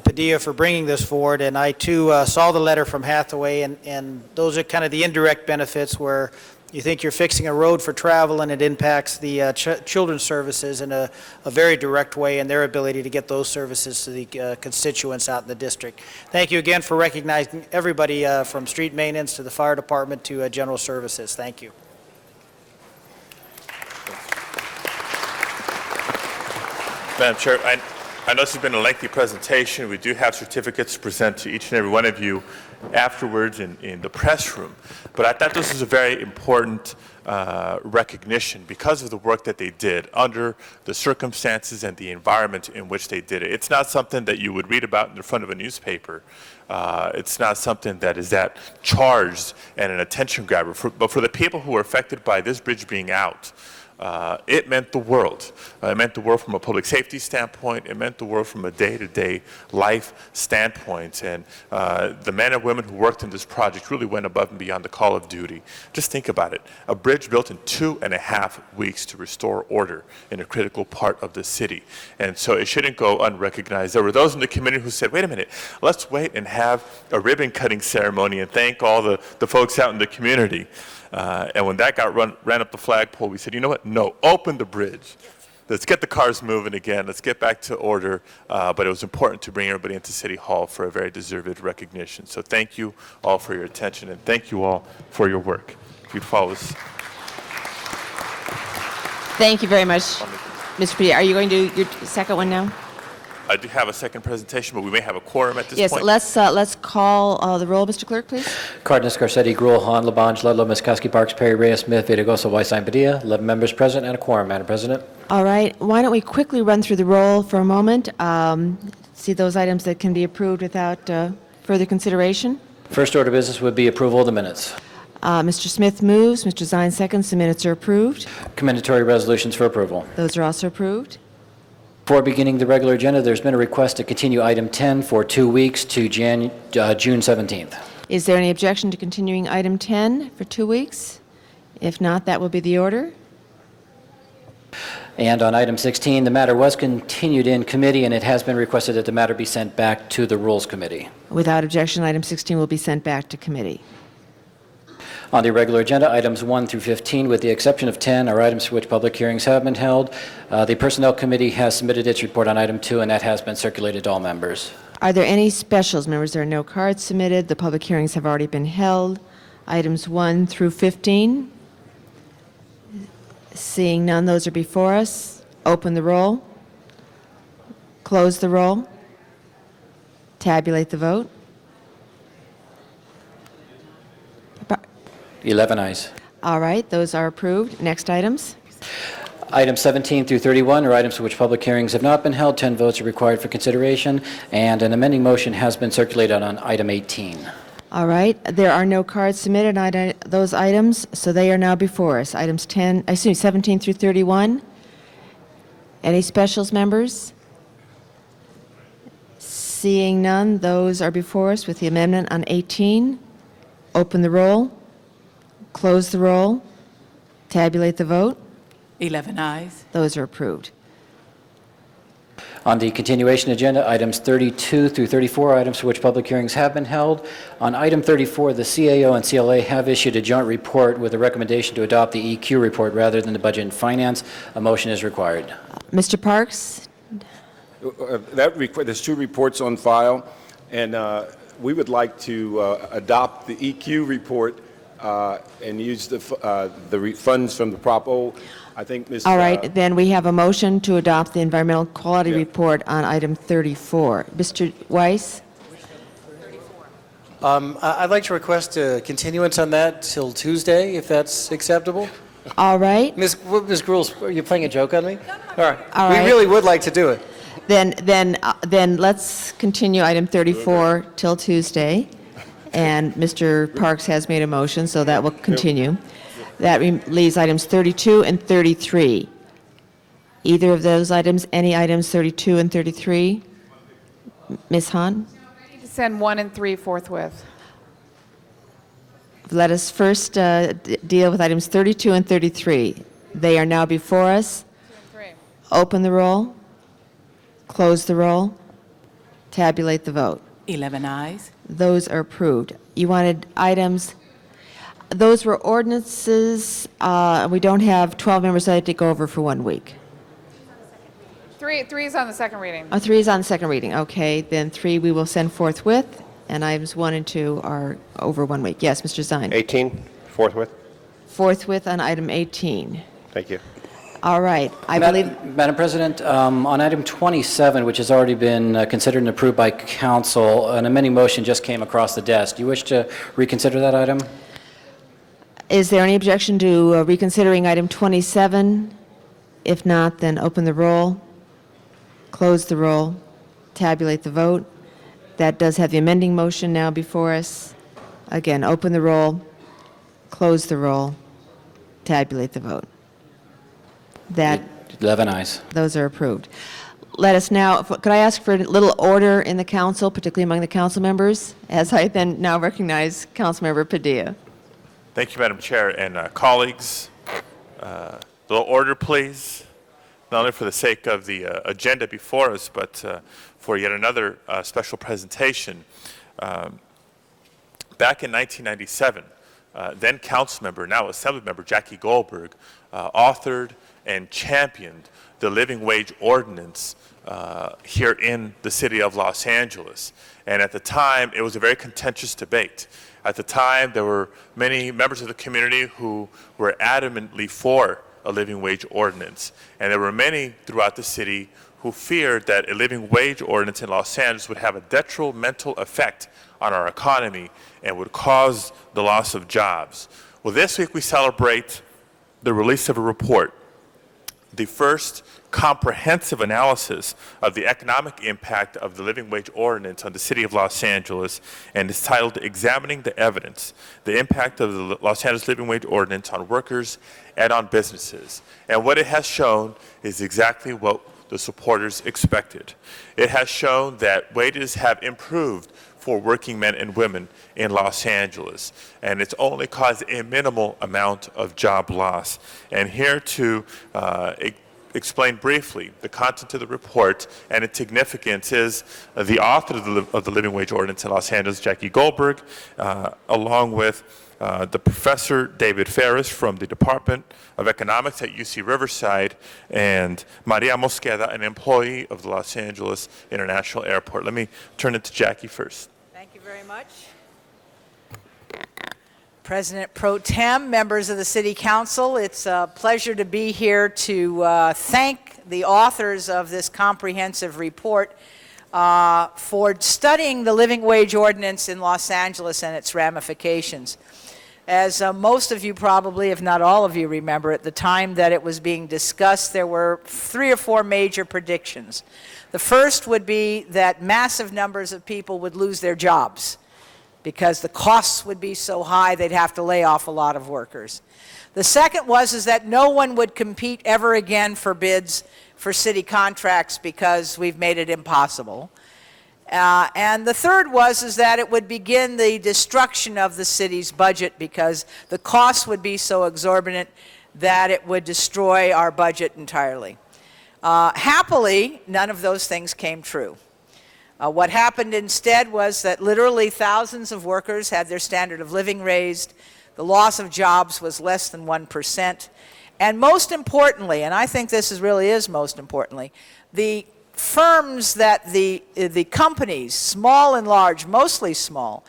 Padilla for bringing this forward. And I too saw the letter from Hathaway, and those are kind of the indirect benefits where you think you're fixing a road for travel and it impacts the children's services in a very direct way, and their ability to get those services to the constituents out in the district. Thank you again for recognizing everybody from street maintenance to the fire department to general services. Thank you. Madam Chair, I know this has been a lengthy presentation. We do have certificates to present to each and every one of you afterwards in the press room. But I thought this was a very important recognition because of the work that they did under the circumstances and the environment in which they did it. It's not something that you would read about in the front of a newspaper. It's not something that is that charged and an attention grabber. But for the people who were affected by this bridge being out, it meant the world. It meant the world from a public safety standpoint. It meant the world from a day-to-day life standpoint. And the men and women who worked in this project really went above and beyond the call of duty. Just think about it. A bridge built in 2.5 weeks to restore order in a critical part of the city. And so it shouldn't go unrecognized. There were those in the community who said, wait a minute, let's wait and have a ribbon-cutting ceremony and thank all the folks out in the community. And when that got ran up the flagpole, we said, you know what? No, open the bridge. let's get the cars moving again. Let's get back to order. But it was important to bring everybody into City Hall for a very deserved recognition. So thank you all for your attention, and thank you all for your work. If you'd follow us. Thank you very much, Mr. Padilla. Are you going to do your second one now? I do have a second presentation, but we may have a quorum at this Yes, point. let's call the roll, Mr. Clerk, please. Cardenas, Garcetti, Gruel, Hahn, Labange, Ludlow, Miskowski, Parks, Perry, Reyes, Smith, Vitagosa, Whiteside, Padilla. 11 members present and a quorum, Madam President. All right. Why don't we quickly run through the roll for a moment? See those items that can be approved without further consideration. First order of business would be approval of the minutes. Mr. Smith moves. Mr. Zine seconds. The minutes are approved. Commendatory resolutions for approval. Those are also approved. Before beginning the regular agenda, there's been a request to continue item 10 for 2 weeks to June 17th. Is there any objection to continuing item 10 for 2 weeks? If not, that will be the order. And on item 16, the matter was continued in committee, and it has been requested that the matter be sent back to the Rules Committee. Without objection, item 16 will be sent back to committee. On the regular agenda, items 1 through 15, with the exception of 10, are items for which public hearings have been held. The Personnel Committee has submitted its report on item 2, and that has been circulated to all members. Are there any specials, members? There are no cards submitted. The public hearings have already been held. Items 1 through 15. Seeing none, those are before us. Open the roll. Close the roll. Tabulate the vote. 11 ayes. All right, those are approved. Next items. Items 17 through 31 are items for which public hearings have not been held. 10 votes are required for consideration, and an amending motion has been circulated on item 18. All right, there are no cards submitted on those items, so they are now before us. Items 17 through 31. Any specials, members? Seeing none, those are before us with the amendment on 18. Open the roll. Close the roll. Tabulate the vote. 11 ayes. Those are approved. On the continuation agenda, items 32 through 34 are items for which public hearings have been held. On item 34, the CAO and CLA have issued a joint report with a recommendation to adopt the EQ report rather than the Budget and Finance. A motion is required. Mr. Parks? There's 2 reports on file, and we would like to adopt the EQ report and use the funds from the Prop O. I think Ms. All right, then we have a motion to adopt the environmental quality report on item 34. Mr. Weiss? I'd like to request a continuance on that till Tuesday, if that's acceptable. All right. Ms. Gruel, are you playing a joke on me? All right. All We right. really would like to do it. Then let's continue item 34 till Tuesday. And Mr. Parks has made a motion, so that will continue. That leaves items 32 and 33. Either of those items, any items 32 and 33? Ms. Hahn? Send 1 and 3 forthwith. Let us first deal with items 32 and 33. They are now before us. Open the roll. Close the roll. Tabulate the vote. 11 ayes. Those are approved. You wanted items, those were ordinances. We don't have 12 members that I have to go over for 1 week. 3 is on the second reading. 3 is on the second reading. Okay, then 3 we will send forthwith, and items 1 and 2 are over 1 week. Yes, Mr. Zine. 18, forthwith. Forthwith on item 18. Thank you. All right, I believe. Madam President, on item 27, which has already been considered and approved by council, an amending motion just came across the desk. Do you wish to reconsider that item? Is there any objection to reconsidering item 27? If not, then open the roll, close the roll, tabulate the vote. That does have the amending motion now before us. Again, open the roll, close the roll, tabulate the vote. That 11 ayes. Those are approved. Let us now, could I ask for a little order in the council, particularly among the council members, as I then now recognize Councilmember Padilla. Thank you, Madam Chair, and colleagues. Little order, please. Not only for the sake of the agenda before us, but for yet another special presentation. Back in 1997, then council member, now assembly member Jackie Goldberg, authored and championed the living wage ordinance here in the city of Los Angeles. And at the time, it was a very contentious debate. At the time, there were many members of the community who were adamantly for a living wage ordinance. And there were many throughout the city who feared that a living wage ordinance in Los Angeles would have a detrimental effect on our economy and would cause the loss of jobs. Well, this week we celebrate the release of a report, the first comprehensive analysis of the economic impact of the living wage ordinance on the city of Los Angeles, and it's titled Examining the Evidence, the Impact of the Los Angeles Living Wage Ordinance on Workers and on Businesses. And what it has shown is exactly what the supporters expected. It has shown that wages have improved for working men and women in Los Angeles, and it's only caused a minimal amount of job loss. And here to explain briefly the content of the report and its significance is the author of the Living Wage Ordinance in Los Angeles, Jackie Goldberg, along with the Professor David Ferris from the Department of Economics at UC Riverside, and Maria Mosqueda, an employee of the Los Angeles International Airport. Let me turn it to Jackie first. Thank you very much. President Pro Tem, members of the City Council, it's a pleasure to be here to thank the authors of this comprehensive report for studying the Living Wage Ordinance in Los Angeles and its ramifications. As most of you probably, if not all of you, remember, at the time that it was being discussed, there were 3 or 4 major predictions. The first would be that massive numbers of people would lose their jobs because the costs would be so high they'd have to lay off a lot of workers. The second was that no one would compete ever again for bids for city contracts because we've made it impossible. And the third was that it would begin the destruction of the city's budget because the costs would be so exorbitant that it would destroy our budget entirely. Happily, none of those things came true. What happened instead was that literally thousands of workers had their standard of living raised. The loss of jobs was less than 1%. And most importantly, and I think this really is most importantly, the firms that the companies, small and large, mostly small,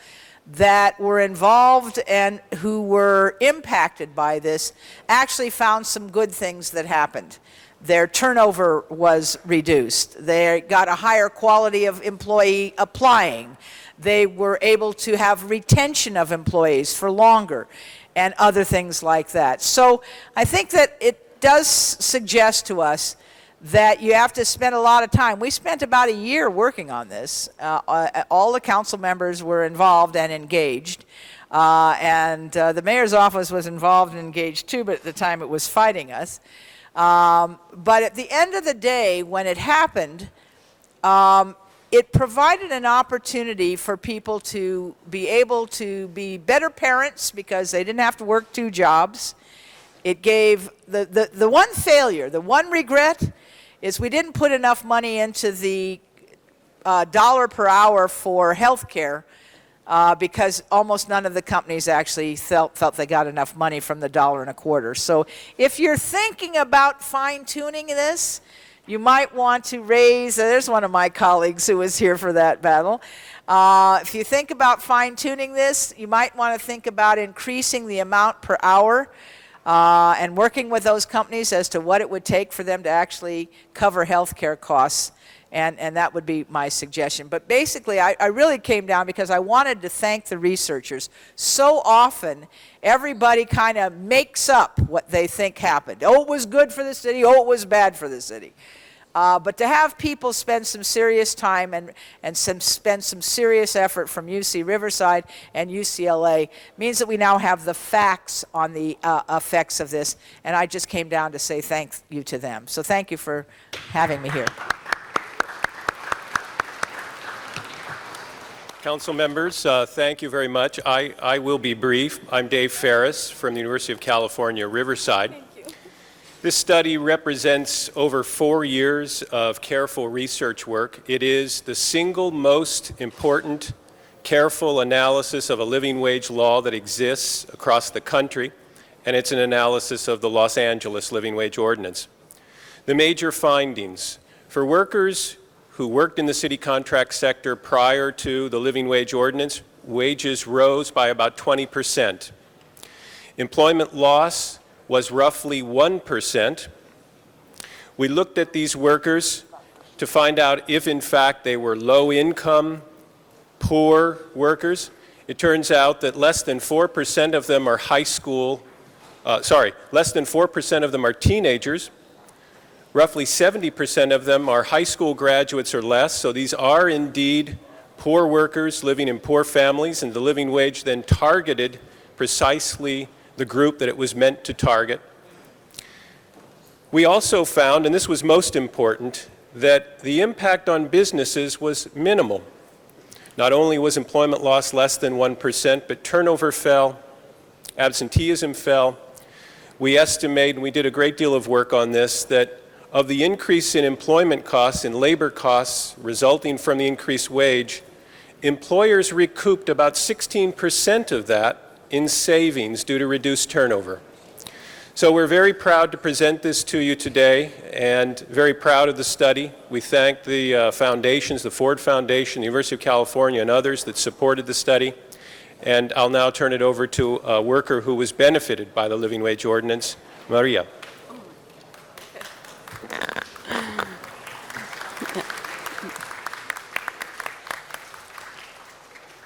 that were involved and who were impacted by this actually found some good things that happened. Their turnover was reduced. They got a higher quality of employee applying. They were able to have retention of employees for longer and other things like that. So I think that it does suggest to us that you have to spend a lot of time. We spent about a year working on this. All the council members were involved and engaged. And the mayor's office was involved and engaged too, but at the time it was fighting us. But at the end of the day, when it happened, it provided an opportunity for people to be able to be better parents because they didn't have to work 2 jobs. It gave the one failure, the one regret, is we didn't put enough money into the dollar per hour for health care because almost none of the companies actually felt they got enough money from the $1.25. So if you're thinking about fine-tuning this, you might want to raise, there's one of my colleagues who was here for that battle. If you think about fine-tuning this, you might want to think about increasing the amount per hour and working with those companies as to what it would take for them to actually cover health care costs. And that would be my suggestion. But basically, I really came down because I wanted to thank the researchers. So often, everybody kind of makes up what they think happened. Oh, it was good for the city. Oh, it was bad for the city. But to have people spend some serious time and spend some serious effort from UC Riverside and UCLA means that we now have the facts on the effects of this. And I just came down to say thank you to them. So thank you for having me here. Council members, thank you very much. I will be brief. I'm Dave Ferris from the University of California, Riverside. Thank you. This study represents over 4 years of careful research work. It is the single most important careful analysis of a living wage law that exists across the country, and it's an analysis of the Los Angeles Living Wage Ordinance. The major findings. For workers who worked in the city contract sector prior to the living wage ordinance, wages rose by about 20%. Employment loss was roughly 1%. We looked at these workers to find out if in fact they were low income, poor workers. It turns out that less than 4% of them are less than 4% of them are teenagers. Roughly 70% of them are high school graduates or less, so these are indeed poor workers living in poor families, and the living wage then targeted precisely the group that it was meant to target. We also found, and this was most important, that the impact on businesses was minimal. Not only was employment loss less than 1%, but turnover fell, absenteeism fell. We estimate, and we did a great deal of work on this, that of the increase in employment costs and labor costs resulting from the increased wage, employers recouped about 16% of that in savings due to reduced turnover. So we're very proud to present this to you today and very proud of the study. We thank the foundations, the Ford Foundation, the University of California, and others that supported the study. And I'll now turn it over to a worker who was benefited by the living wage ordinance, Maria.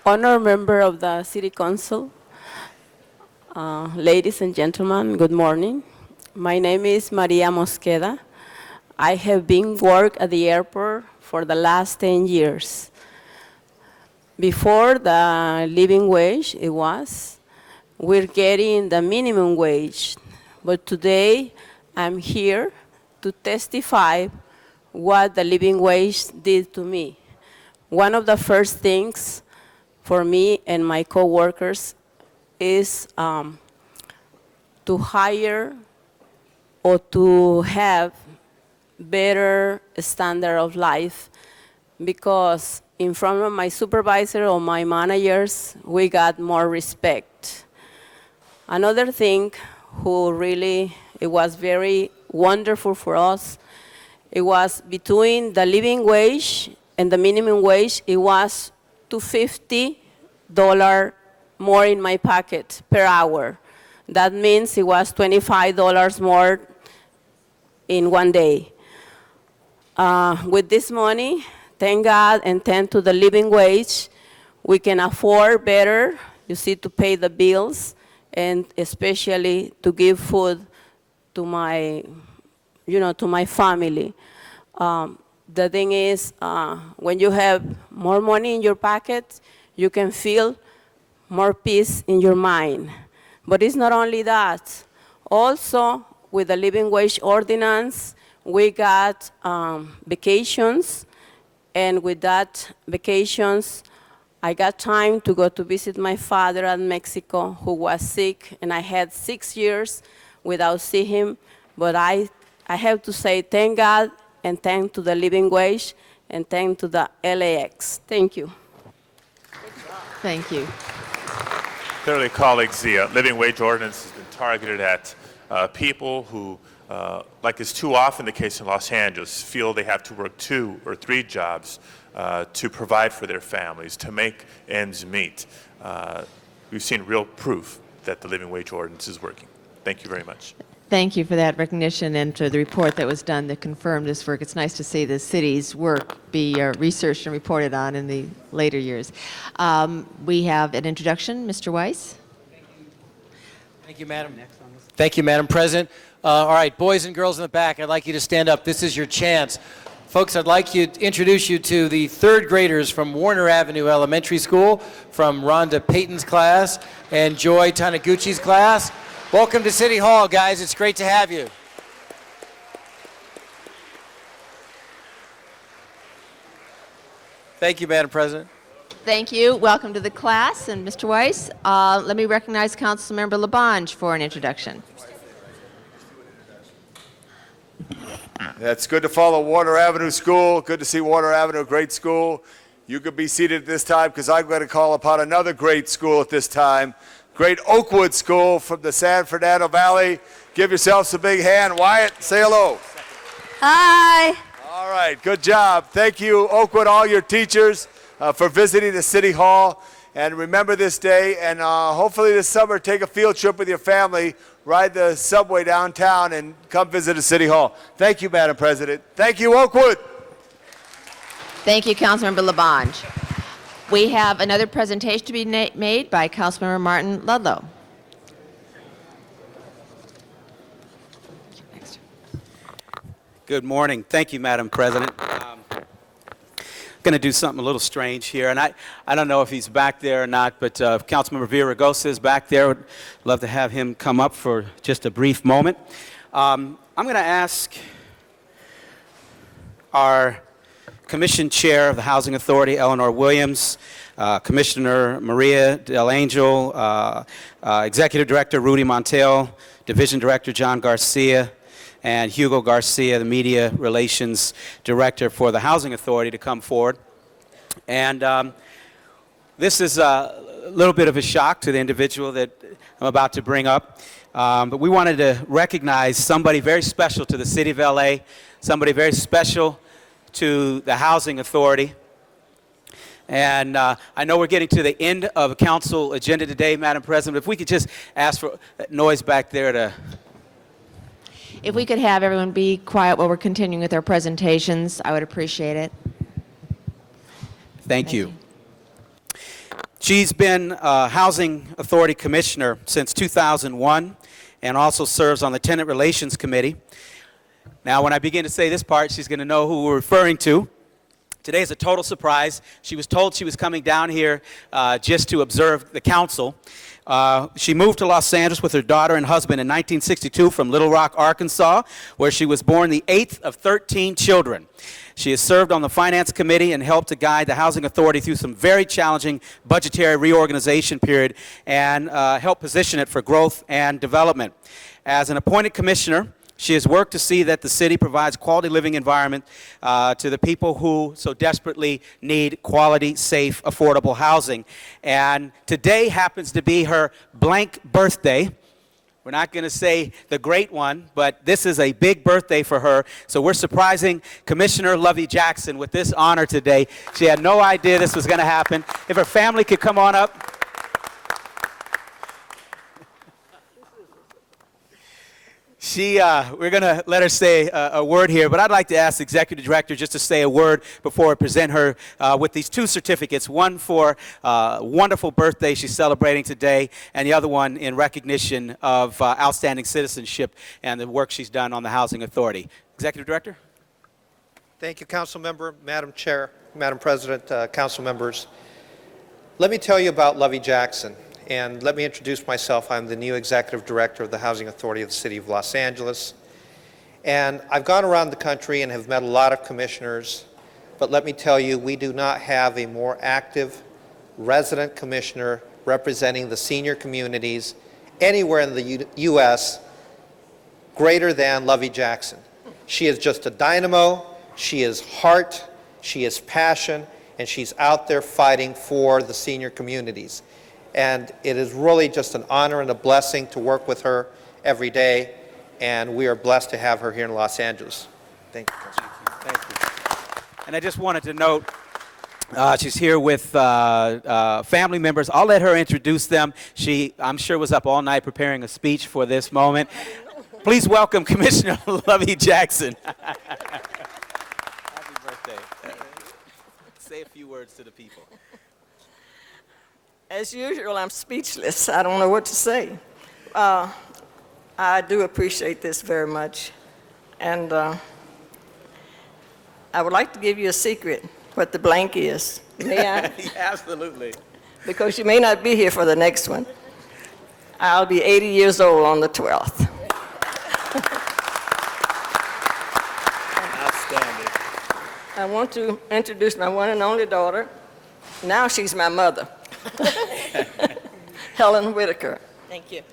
Honored member of the City Council, ladies and gentlemen, good morning. My name is Maria Mosqueda. I have been working at the airport for the last 10 years. Before the living wage, we're getting the minimum wage. But today, I'm here to testify what the living wage did to me. One of the first things for me and my coworkers is to hire or to have better standard of life, because in front of my supervisor or my managers, we got more respect. Another thing it was very wonderful for us, it was between the living wage and the minimum wage, it was $250 more in my pocket per hour. That means it was $25 more in one day. With this money, thank God and thanks to the living wage, we can afford better, to pay the bills and especially to give food to my, to my family. The thing is, when you have more money in your pocket, you can feel more peace in your mind. But it's not only that. Also, with the living wage ordinance, we got vacations, and with that vacations, I got time to go to visit my father in Mexico, who was sick, and I had 6 years without seeing him. But I have to say thank God and thank to the living wage and thank to the LAX. Thank you. Thank you. Clearly, colleagues, the living wage ordinance has been targeted at people who, like is too often the case in Los Angeles, feel they have to work 2 or 3 jobs to provide for their families, to make ends meet. We've seen real proof that the living wage ordinance is working. Thank you very much. Thank you for that recognition and for the report that was done that confirmed this work. It's nice to see the city's work be researched and reported on in the later years. We have an introduction. Mr. Weiss. Thank you, Madam. Thank you, Madam President. All right, boys and girls in the back, I'd like you to stand up. This is your chance. Folks, I'd like to introduce you to the 3rd graders from Warner Avenue Elementary School, from Rhonda Payton's class and Joy Taniguchi's class. Welcome to City Hall, guys. It's great to have you. Thank you, Madam President. Thank you. Welcome to the class. And Mr. Weiss, let me recognize Councilmember Labange for an introduction. That's good to follow Warner Avenue School. Good to see Warner Avenue, a great school. You could be seated at this time because I'm going to call upon another great school at this time. Great Oakwood School from the San Fernando Valley. Give yourselves a big hand. Wyatt, say hello. Hi. All right, good job. Thank you, Oakwood, all your teachers for visiting the City Hall. And remember this day, and hopefully this summer take a field trip with your family, ride the subway downtown, and come visit the City Hall. Thank you, Madam President. Thank you, Oakwood. Thank you, Councilmember Labange. We have another presentation to be made by Councilmember Martin Ludlow. Good morning. Thank you, Madam President. Going to do something a little strange here, and I don't know if he's back there or not, but Councilmember Villaraigosa is back there. Would love to have him come up for just a brief moment. I'm going to ask our Commission Chair of the Housing Authority, Eleanor Williams, Commissioner Maria Del Angel, Executive Director Rudy Montiel, Division Director John Garcia, and Hugo Garcia, the Media Relations Director for the Housing Authority, to come forward. And this is a little bit of a shock to the individual that I'm about to bring up. But we wanted to recognize somebody very special to the City of LA, somebody very special to the Housing Authority. And I know we're getting to the end of a council agenda today, Madam President. If we could just ask for that noise back there to... If we could have everyone be quiet while we're continuing with our presentations, I would appreciate it. Thank you. She's been Housing Authority Commissioner since 2001 and also serves on the Tenant Relations Committee. Now, when I begin to say this part, she's going to know who we're referring to. Today is a total surprise. She was told she was coming down here just to observe the council. She moved to Los Angeles with her daughter and husband in 1962 from Little Rock, Arkansas, where she was born the 8th of 13 children. She has served on the Finance Committee and helped to guide the Housing Authority through some very challenging budgetary reorganization period and help position it for growth and development. As an appointed commissioner, she has worked to see that the city provides quality living environment to the people who so desperately need quality, safe, affordable housing. And today happens to be her blank birthday. We're not going to say the great one, but this is a big birthday for her. So we're surprising Commissioner Lovey Jackson with this honor today. She had no idea this was going to happen. If her family could come on up. We're going to let her say a word here, but I'd like to ask the Executive Director just to say a word before I present her with these two certificates, one for a wonderful birthday she's celebrating today, and the other one in recognition of outstanding citizenship and the work she's done on the Housing Authority. Executive Director? Thank you, Council Member, Madam Chair, Madam President, Council Members. Let me tell you about Lovey Jackson. And let me introduce myself. I'm the new Executive Director of the Housing Authority of the City of Los Angeles. And I've gone around the country and have met a lot of commissioners, but let me tell you, we do not have a more active resident commissioner representing the senior communities anywhere in the U.S. greater than Lovey Jackson. She is just a dynamo, she is heart, she is passion, and she's out there fighting for the senior communities. And it is really just an honor and a blessing to work with her every day, and we are blessed to have her here in Los Angeles. Thank you, Councilman. Thank you. And I just wanted to note, she's here with family members. I'll let her introduce them. She, I'm sure, was up all night preparing a speech for this moment. Please welcome Commissioner Lovey Jackson. Happy birthday. Say a few words to the people. As usual, I'm speechless. I don't know what to say. I do appreciate this very much. And I would like to give you a secret, what the blank is. May I? Yeah, absolutely. Because you may not be here for the next one. I'll be 80 years old on the 12th. Outstanding. I want to introduce my one and only daughter. Now she's my mother. Helen Whitaker. Thank you.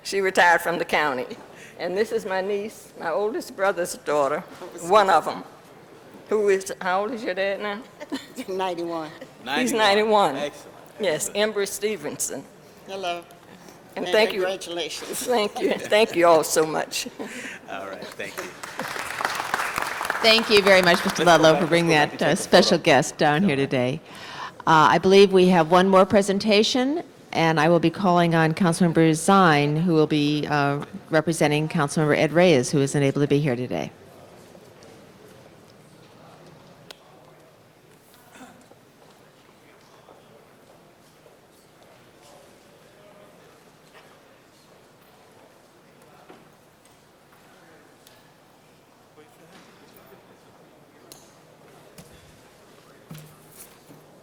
She retired from the county. And this is my niece, my oldest brother's daughter, one of them. Who is, how old is your dad now? 91. He's 91. Excellent. Yes, Ember Stevenson. Hello. And thank you. Congratulations. Thank you. Thank you all so much. All right, thank you. Thank you very much, Mr. Ludlow, for bringing that special guest down here today. I believe we have one more presentation, and I will be calling on Councilmember Zine, who will be representing Councilmember Ed Reyes, who isn't able to be here today.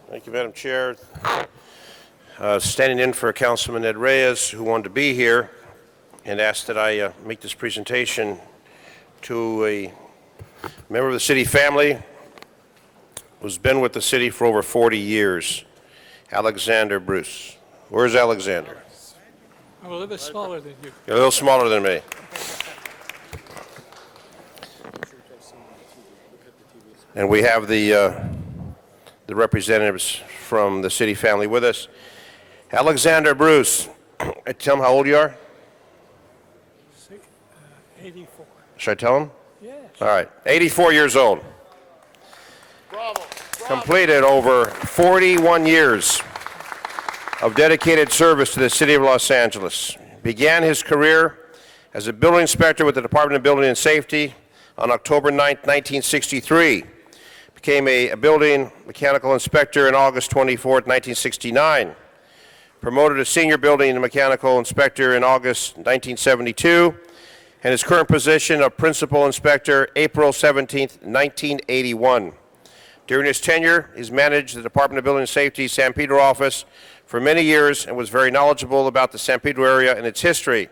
Thank you, Madam Chair. Standing in for Councilman Ed Reyes, who wanted to be here, and asked that I make this presentation to a member of the city family who's been with the city for over 40 years, Alexander Bruce. Where's Alexander? I'm a little bit smaller than you. You're a little smaller than me. And we have the representatives from the city family with us. Alexander Bruce, tell him how old you are. 84. Should I tell him? Yes. All right, 84 years old. Completed over 41 years of dedicated service to the city of Los Angeles. Began his career as a building inspector with the Department of Building and Safety on October 9, 1963. Became a building mechanical inspector on August 24, 1969. Promoted to senior building and mechanical inspector in August 1972, and his current position of principal inspector April 17, 1981. During his tenure, he's managed the Department of Building and Safety San Pedro office for many years and was very knowledgeable about the San Pedro area and its history.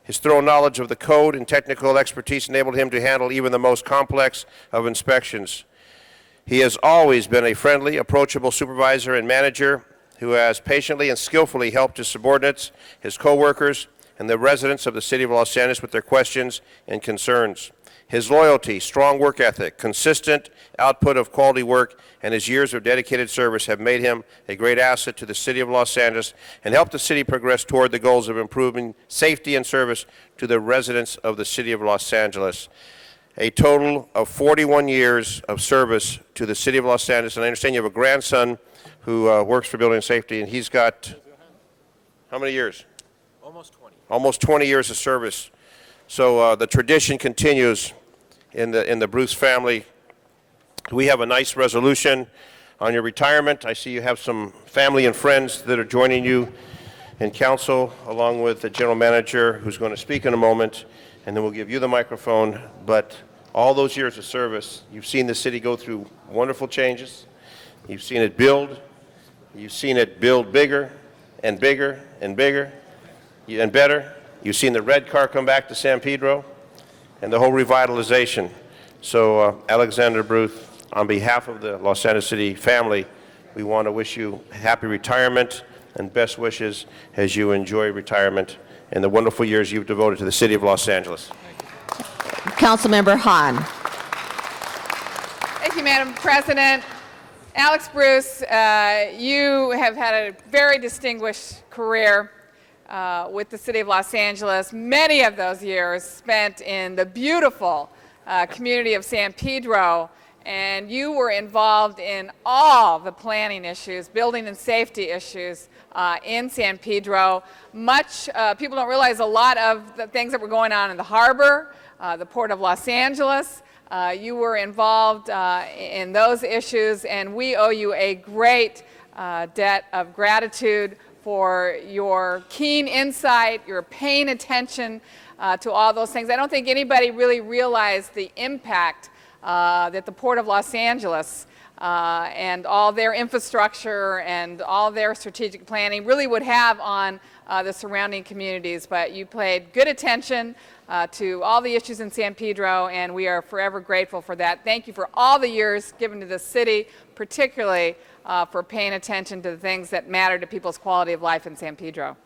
His thorough knowledge of the code and technical expertise enabled him to handle even the most complex of inspections. He has always been a friendly, approachable supervisor and manager who has patiently and skillfully helped his subordinates, his co-workers, and the residents of the city of Los Angeles with their questions and concerns. His loyalty, strong work ethic, consistent output of quality work, and his years of dedicated service have made him a great asset to the city of Los Angeles and helped the city progress toward the goals of improving safety and service to the residents of the city of Los Angeles. A total of 41 years of service to the city of Los Angeles, and I understand you have a grandson who works for Building and Safety, and he's got how many years? Almost 20. Almost 20 years of service. So the tradition continues in the Bruce family. We have a nice resolution on your retirement. I see you have some family and friends that are joining you in council, along with the general manager who's going to speak in a moment, and then we'll give you the microphone. But all those years of service, you've seen the city go through wonderful changes. You've seen it build. You've seen it build bigger and bigger and bigger and better. You've seen the red car come back to San Pedro and the whole revitalization. So Alexander Bruce, on behalf of the Los Angeles City family, we want to wish you happy retirement and best wishes as you enjoy retirement and the wonderful years you've devoted to the city of Los Angeles. Councilmember Hahn. Thank you, Madam President. Alex Bruce, you have had a very distinguished career with the city of Los Angeles. Many of those years spent in the beautiful community of San Pedro, and you were involved in all the planning issues, building and safety issues in San Pedro. People don't realize a lot of the things that were going on in the harbor, the Port of Los Angeles. You were involved in those issues, and we owe you a great debt of gratitude for your keen insight, your paying attention to all those things. I don't think anybody really realized the impact that the Port of Los Angeles and all their infrastructure and all their strategic planning really would have on the surrounding communities. But you paid good attention to all the issues in San Pedro, and we are forever grateful for that. Thank you for all the years given to the city, particularly for paying attention to the things that matter to people's quality of life in San Pedro.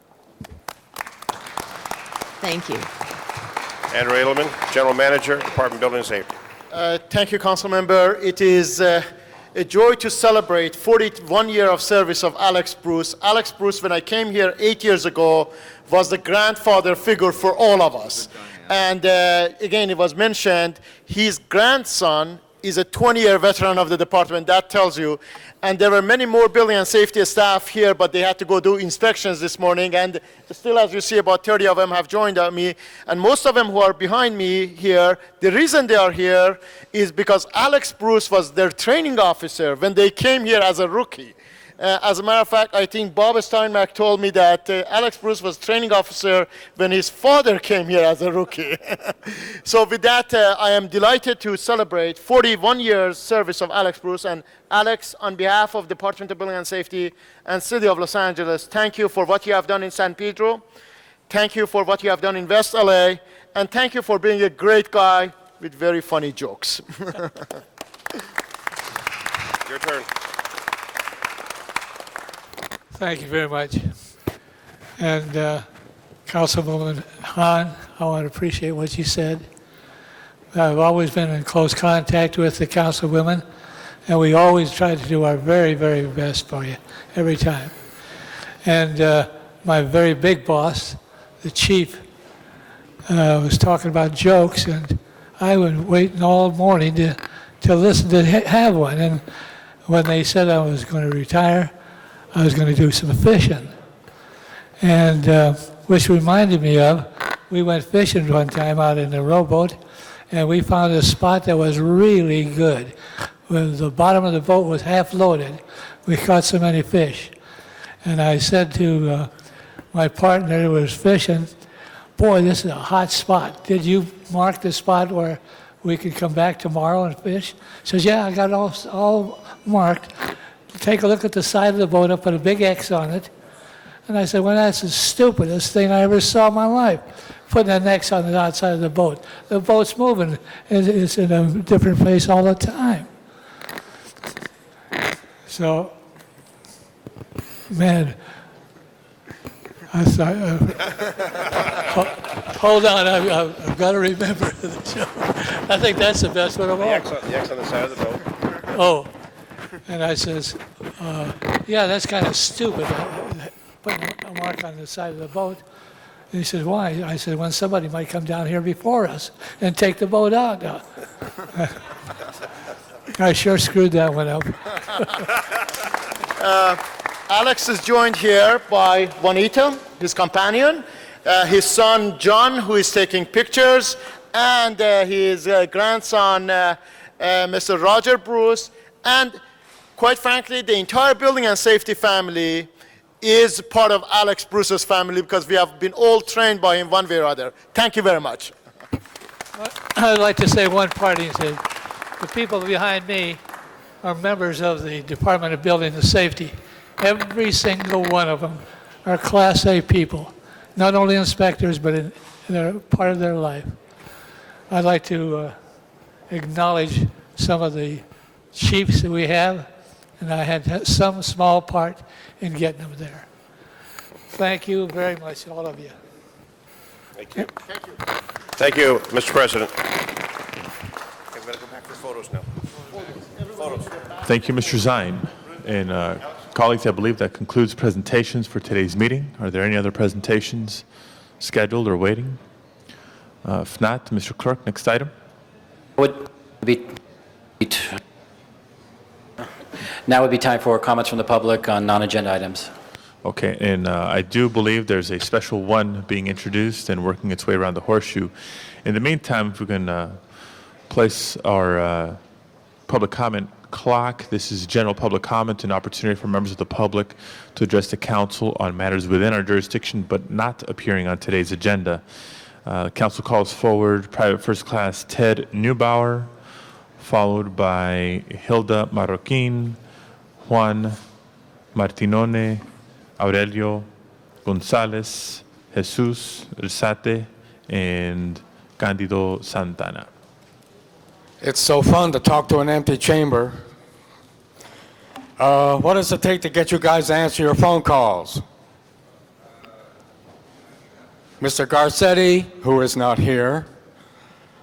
Thank you. Andrew Edelman, General Manager, Department of Building and Safety. Thank you, Council Member. It is a joy to celebrate 41 years of service of Alex Bruce. Alex Bruce, when I came here 8 years ago, was the grandfather figure for all of us. And again, it was mentioned, his grandson is a 20-year veteran of the department. That tells you. And there were many more building and safety staff here, but they had to go do inspections this morning. And still, as you see, about 30 of them have joined me. And most of them who are behind me here, the reason they are here is because Alex Bruce was their training officer when they came here as a rookie. As a matter of fact, I think Bob Steinmack told me that Alex Bruce was training officer when his father came here as a rookie. So with that, I am delighted to celebrate 41 years service of Alex Bruce. And Alex, on behalf of Department of Building and Safety and City of Los Angeles, thank you for what you have done in San Pedro. Thank you for what you have done in West LA. And thank you for being a great guy with very funny jokes. Your turn. Thank you very much. And Councilwoman Hahn, I want to appreciate what you said. I've always been in close contact with the councilwomen, and we always try to do our very, very best for you, every time. And my very big boss, the chief, was talking about jokes, and I was waiting all morning to listen to have one. And when they said I was going to retire, I was going to do some fishing. And which reminded me of, we went fishing one time out in a rowboat, and we found a spot that was really good. When the bottom of the boat was half loaded, we caught so many fish. And I said to my partner who was fishing, boy, this is a hot spot. Did you mark the spot where we could come back tomorrow and fish? He says, yeah, I got it all marked. Take a look at the side of the boat. I put a big X on it. And I said, well, that's the stupidest thing I ever saw in my life, putting an X on the outside of the boat. The boat's moving. It's in a different place all the time. So, man, I thought, hold on, I've got to remember the joke. I think that's the best one of all. The X on the side of the boat. Oh, and I says, yeah, that's kind of stupid, putting a mark on the side of the boat. And he said, why? I said, when somebody might come down here before us and take the boat out. I sure screwed that one up. Alex is joined here by Juanita, his companion, his son John, who is taking pictures, and his grandson, Mr. Roger Bruce, and quite frankly, the entire building and safety family is part of Alex Bruce's family because we have been all trained by him one way or other. Thank you very much. I'd like to say one parting thing. The people behind me are members of the Department of Building and Safety. Every single one of them are Class A people, not only inspectors, but they're part of their life. I'd like to acknowledge some of the chiefs that we have, and I had some small part in getting them there. Thank you very much, all of you. Thank you. Thank you. Thank you, Mr. President. Okay, we're going to go back for photos now. Photos. Thank you, Mr. Zine. And colleagues, I believe that concludes presentations for today's meeting. Are there any other presentations scheduled or waiting? If not, Mr. Clerk, next item. Now would be time for comments from the public on non-agenda items. Okay, and I do believe there's a special one being introduced and working its way around the horseshoe. In the meantime, if we can place our public comment clock. This is general public comment, an opportunity for members of the public to address the council on matters within our jurisdiction but not appearing on today's agenda. Council calls forward Private First Class Ted Neubauer, followed by Hilda Marroquin, Juan Martinone, Aurelio Gonzalez, Jesus Rizate, and Candido Santana. It's so fun to talk to an empty chamber. What does it take to get you guys to answer your phone calls? Mr. Garcetti, who is not here,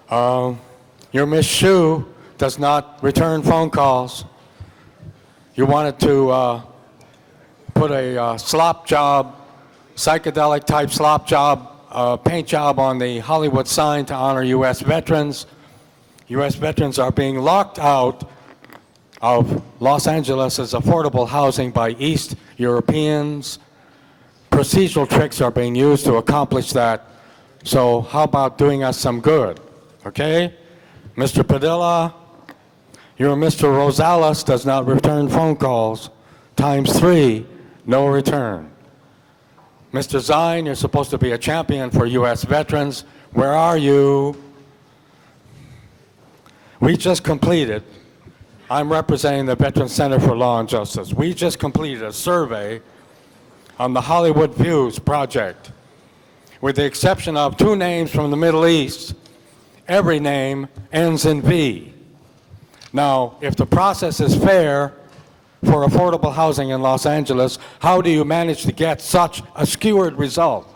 your Miss Shu does not return phone calls. You wanted to put a slop job, psychedelic type slop job paint job on the Hollywood sign to honor U.S. veterans. U.S. veterans are being locked out of Los Angeles' affordable housing by East Europeans. Procedural tricks are being used to accomplish that. So how about doing us some good, okay? Mr. Padilla, your Mr. Rosales does not return phone calls. ×3, no return. Mr. Zine, you're supposed to be a champion for U.S. veterans. Where are you? We just completed, I'm representing the Veterans Center for Law and Justice. We just completed a survey on the Hollywood Views project. With the exception of 2 names from the Middle East, every name ends in V. Now, if the process is fair for affordable housing in Los Angeles, how do you manage to get such a skewed result?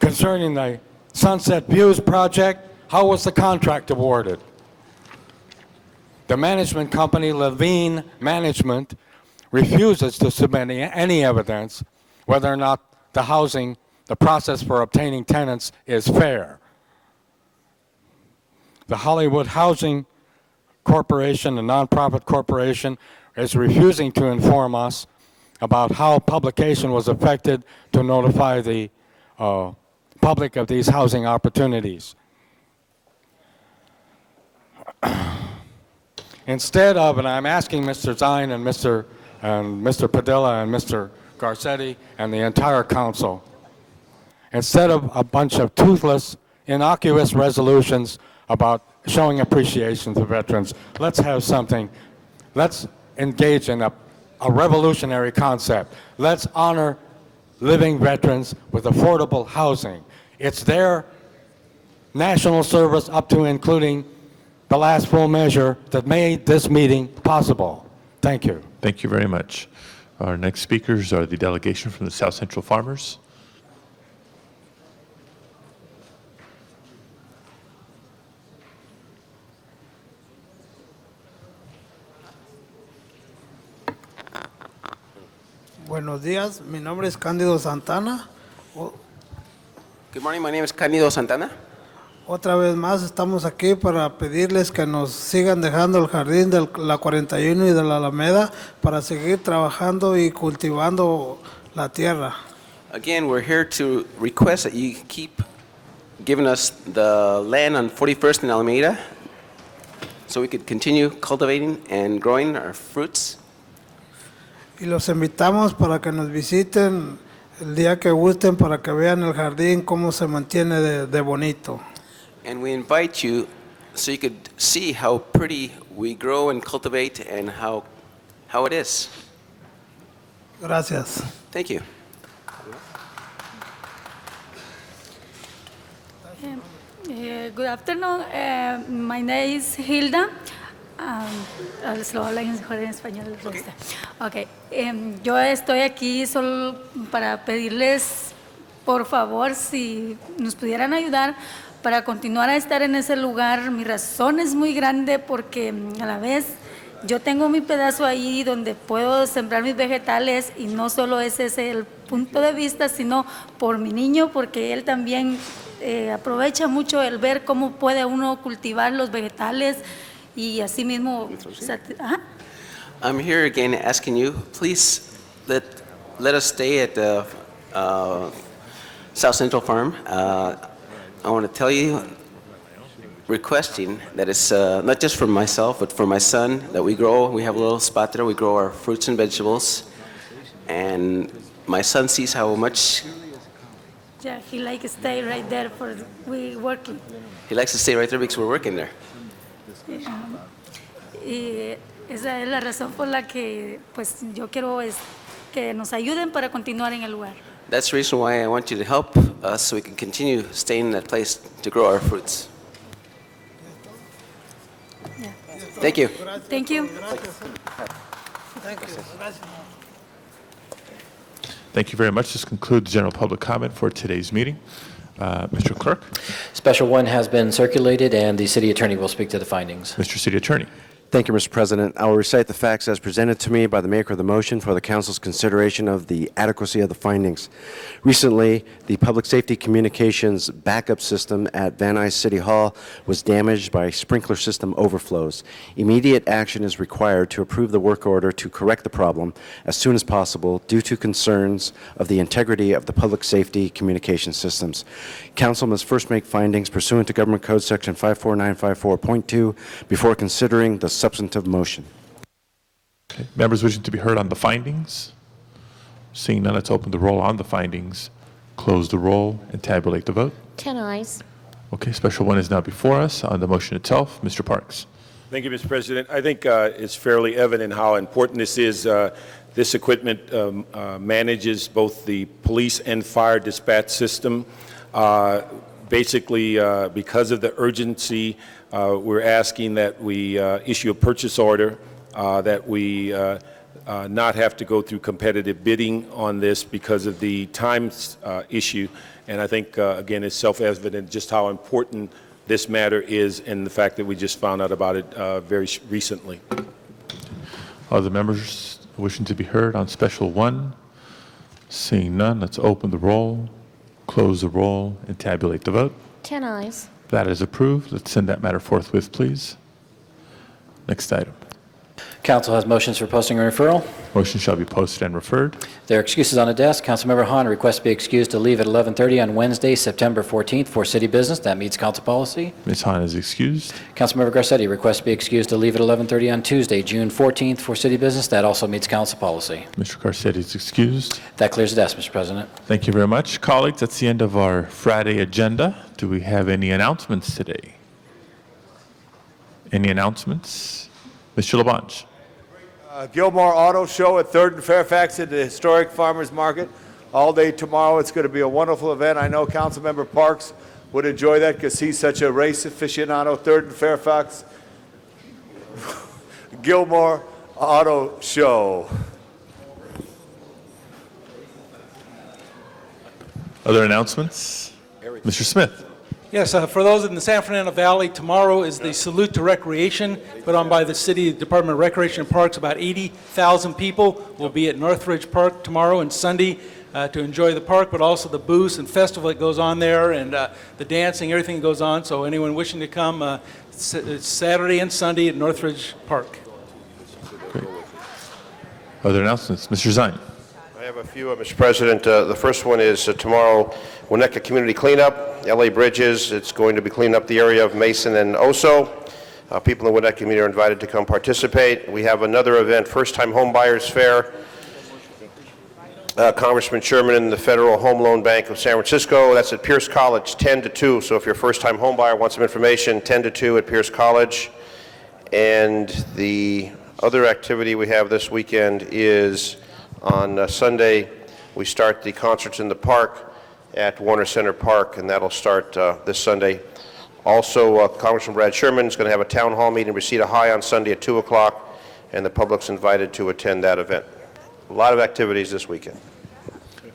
Concerning the Sunset Views project, how was the contract awarded? The management company, Levine Management, refuses to submit any evidence whether or not the process for obtaining tenants is fair. The Hollywood Housing Corporation, a nonprofit corporation, is refusing to inform us about how publication was affected to notify the public of these housing opportunities. Instead of, and I'm asking Mr. Zine and Mr. Padilla and Mr. Garcetti and the entire council, instead of a bunch of toothless, innocuous resolutions about showing appreciation to veterans, let's have something. Let's engage in a revolutionary concept. Let's honor living veterans with affordable housing. It's their national service up to including the last full measure that made this meeting possible. Thank you. Thank you very much. Our next speakers are the delegation from the South Central Farmers. Buenos días, mi nombre es Cándido Santana. Good morning, my name is Cándido Santana. Otra vez más estamos aquí para pedirles que nos sigan dejando el jardín de la 41 y de la Alameda para seguir trabajando y cultivando la tierra. Again, we're here to request that you keep giving us the land on 41st and Alameda so we could continue cultivating and growing our fruits. Y los invitamos para que nos visiten el día que gusten para que vean el jardín cómo se mantiene de bonito. And we invite you so you could see how pretty we grow and cultivate and how it is. Gracias. Thank you. Good afternoon. My name is Hilda. Lo habla mejor en español. Okay. Yo estoy aquí solo para pedirles, por favor, si nos pudieran ayudar para continuar a estar en ese lugar. Mi razón es muy grande porque a la vez yo tengo mi pedazo ahí donde puedo sembrar mis vegetales y no solo ese es el punto de vista, sino por mi niño, porque él también aprovecha mucho el ver cómo puede uno cultivar los vegetales y así mismo. I'm here again asking you, please let us stay at the South Central Farm. I want to tell you, requesting that it's not just for myself, but for my son, that we have a little spot there, we grow our fruits and vegetables, and my son sees how much... Yeah, he likes to stay right there for we working. He likes to stay right there because we're working there. Y esa es la razón por la que pues yo quiero que nos ayuden para continuar en el lugar. That's the reason why I want you to help us so we can continue staying in that place to grow our fruits. Yeah. Thank you. Thank you. Thank you very much. This concludes general public comment for today's meeting. Mr. Clerk? Special one has been circulated, and the city attorney will speak to the findings. Mr. City Attorney. Thank you, Mr. President. I will recite the facts as presented to me by the maker of the motion for the council's consideration of the adequacy of the findings. Recently, the public safety communications backup system at Van Nuys City Hall was damaged by sprinkler system overflows. Immediate action is required to approve the work order to correct the problem as soon as possible due to concerns of the integrity of the public safety communication systems. Council must first make findings pursuant to Government Code Section 54954.2 before considering the substantive motion. Okay. Members wishing to be heard on the findings? Seeing none, let's open the roll on the findings, close the roll, and tabulate the vote. 10 ayes. Okay, special one is now before us on the motion itself. Mr. Parks. Thank you, Mr. President. I think it's fairly evident how important this is. This equipment manages both the police and fire dispatch system. Basically, because of the urgency, we're asking that we issue a purchase order, that we not have to go through competitive bidding on this because of the time issue. And I think, again, it's self-evident just how important this matter is and the fact that we just found out about it very recently. Other members wishing to be heard on special one? Seeing none, let's open the roll, close the roll, and tabulate the vote. 10 ayes. That is approved. Let's send that matter forthwith, please. Next item. Council has motions for posting and referral. Motion shall be posted and referred. There are excuses on the desk. Councilmember Hahn requests to be excused to leave at 11:30 on Wednesday, September 14th for city business. That meets council policy. Ms. Hahn is excused. Councilmember Garcetti requests to be excused to leave at 11:30 on Tuesday, June 14th for city business. That also meets council policy. Mr. Garcetti is excused. That clears the desk, Mr. President. Thank you very much. Colleagues, that's the end of our Friday agenda. Do we have any announcements today? Any announcements? Mr. Labange. Gilmore Auto Show at 3rd and Fairfax at the historic Farmers Market. All day tomorrow. It's going to be a wonderful event. I know Councilmember Parks would enjoy that because he's such a race aficionado. 3rd and Fairfax. Gilmore Auto Show. Other announcements? Mr. Smith. Yes, for those in the San Fernando Valley, tomorrow is the Salute to Recreation put on by the City Department of Recreation and Parks. About 80,000 people will be at Northridge Park tomorrow and Sunday to enjoy the park, but also the booths and festival that goes on there and the dancing, everything that goes on. So anyone wishing to come, it's Saturday and Sunday at Northridge Park. Great. Other announcements? Mr. Zine. I have a few, Mr. President. The first one is tomorrow, Winnetka Community Cleanup, LA Bridges. It's going to be cleaning up the area of Mason and Oso. People in the Winnetka community are invited to come participate. We have another event, First Time Home Buyers Fair. Congressman Sherman and the Federal Home Loan Bank of San Francisco. That's at Pierce College, 10 to 2. So if you're a first-time home buyer, want some information, 10 to 2 at Pierce College. And the other activity we have this weekend is on Sunday, we start the concerts in the park at Warner Center Park, and that'll start this Sunday. Also, Congressman Brad Sherman is going to have a town hall meeting in Reseda High on Sunday at 2 o'clock, and the public's invited to attend that event. A lot of activities this weekend.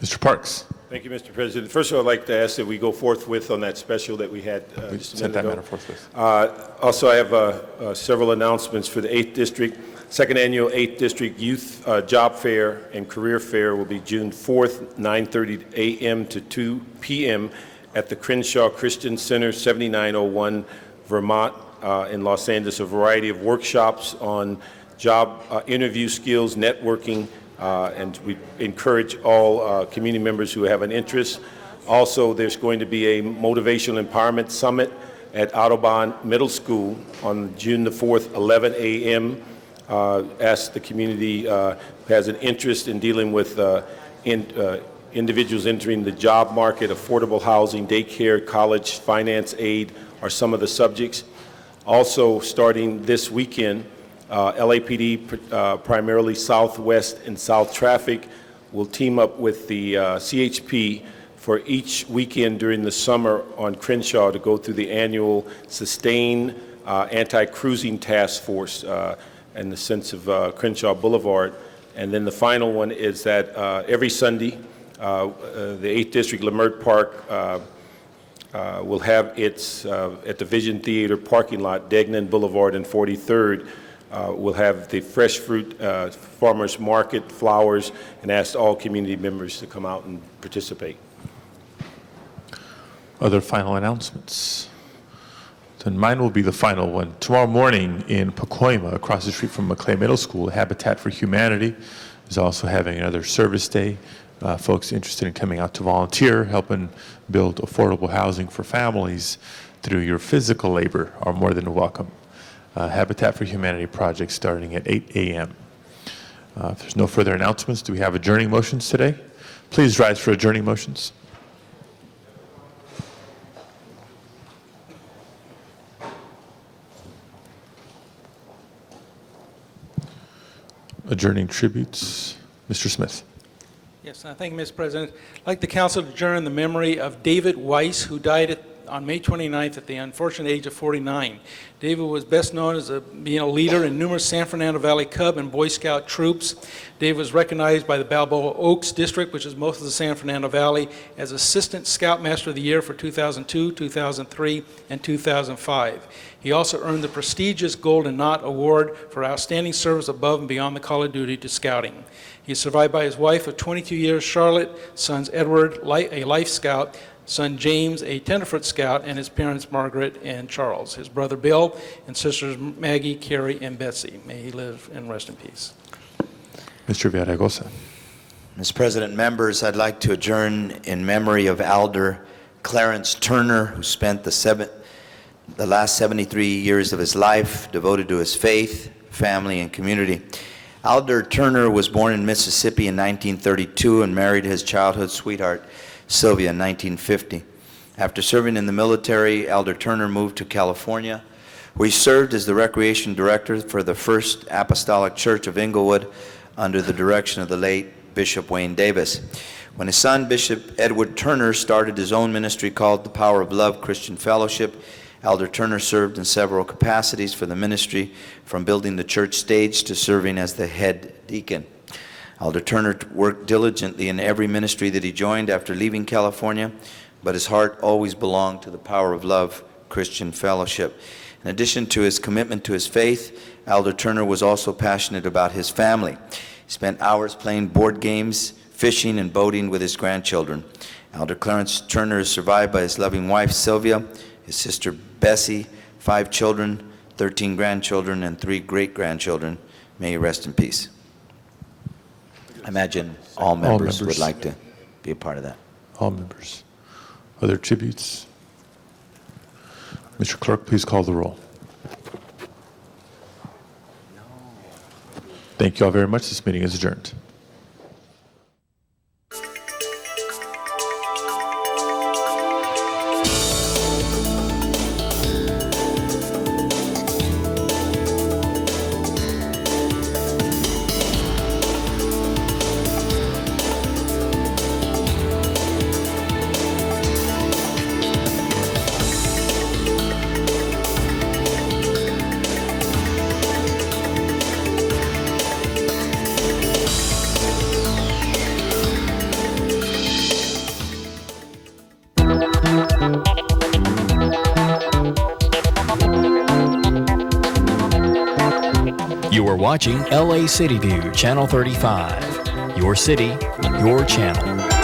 Mr. Parks. Thank you, Mr. President. First of all, I'd like to ask that we go forthwith on that special that we had just a minute ago. Matter forthwith. Also, I have several announcements for the 8th District. Second annual 8th District Youth Job Fair and Career Fair will be June 4th, 9:30 a.m. to 2 p.m. at the Crenshaw Christian Center, 7901 Vermont in Los Angeles. A variety of workshops on job interview skills, networking, and we encourage all community members who have an interest. Also, there's going to be a Motivational Empowerment Summit at Audubon Middle School on June the 4th, 11 a.m. Ask the community who has an interest in dealing with individuals entering the job market, affordable housing, daycare, college, finance aid are some of the subjects. Also, starting this weekend, LAPD, primarily Southwest and South Traffic, will team up with the CHP for each weekend during the summer on Crenshaw to go through the annual Sustain Anti-Cruising Task Force in the sense of Crenshaw Boulevard. And then the final one is that every Sunday, the 8th District Leimert Park will have its, at the Vision Theater parking lot, Degnan Boulevard and 43rd, We'll have the fresh fruit farmers market, flowers, and ask all community members to come out and participate. Other final announcements? Then mine will be the final one. Tomorrow morning in Pacoima, across the street from McClay Middle School, Habitat for Humanity is also having another service day. Folks interested in coming out to volunteer, helping build affordable housing for families through your physical labor are more than welcome. Habitat for Humanity project starting at 8 a.m. If there's no further announcements, do we have adjourning motions today? Please rise for adjourning motions. Adjourning tributes. Mr. Smith. Yes, thank you, Mr. President. I'd like the council to adjourn the memory of David Weiss, who died on May 29th at the unfortunate age of 49. David was best known as being a leader in numerous San Fernando Valley Cub and Boy Scout troops. David was recognized by the Balboa Oaks District, which is most of the San Fernando Valley, as Assistant Scoutmaster of the Year for 2002, 2003, and 2005. He also earned the prestigious Golden Knot Award for outstanding service above and beyond the call of duty to scouting. He is survived by his wife of 22 years, Charlotte, sons Edward, a Life Scout, son James, a Tenderfoot Scout, and his parents Margaret and Charles, his brother Bill, and sisters Maggie, Carrie, and Betsy. May he live and rest in peace. Mr. Villaraigosa. Mr. President, members, I'd like to adjourn in memory of Elder Clarence Turner, who spent the last 73 years of his life devoted to his faith, family, and community. Elder Turner was born in Mississippi in 1932 and married his childhood sweetheart, Sylvia, in 1950. After serving in the military, Elder Turner moved to California, where he served as the recreation director for the First Apostolic Church of Inglewood under the direction of the late Bishop Wayne Davis. When his son, Bishop Edward Turner, started his own ministry called the Power of Love Christian Fellowship, Elder Turner served in several capacities for the ministry, from building the church stage to serving as the head deacon. Elder Turner worked diligently in every ministry that he joined after leaving California, but his heart always belonged to the Power of Love Christian Fellowship. In addition to his commitment to his faith, Elder Turner was also passionate about his family. He spent hours playing board games, fishing, and boating with his grandchildren. Elder Clarence Turner is survived by his loving wife, Sylvia, his sister, Bessie, 5 children, 13 grandchildren, and 3 great-grandchildren. May he rest in peace. I imagine all members would like to be a part of that. All members. Other tributes? Mr. Clerk, please call the roll. Thank you all very much. This meeting is adjourned. You are watching LA City View, Channel 35. Your city, your channel.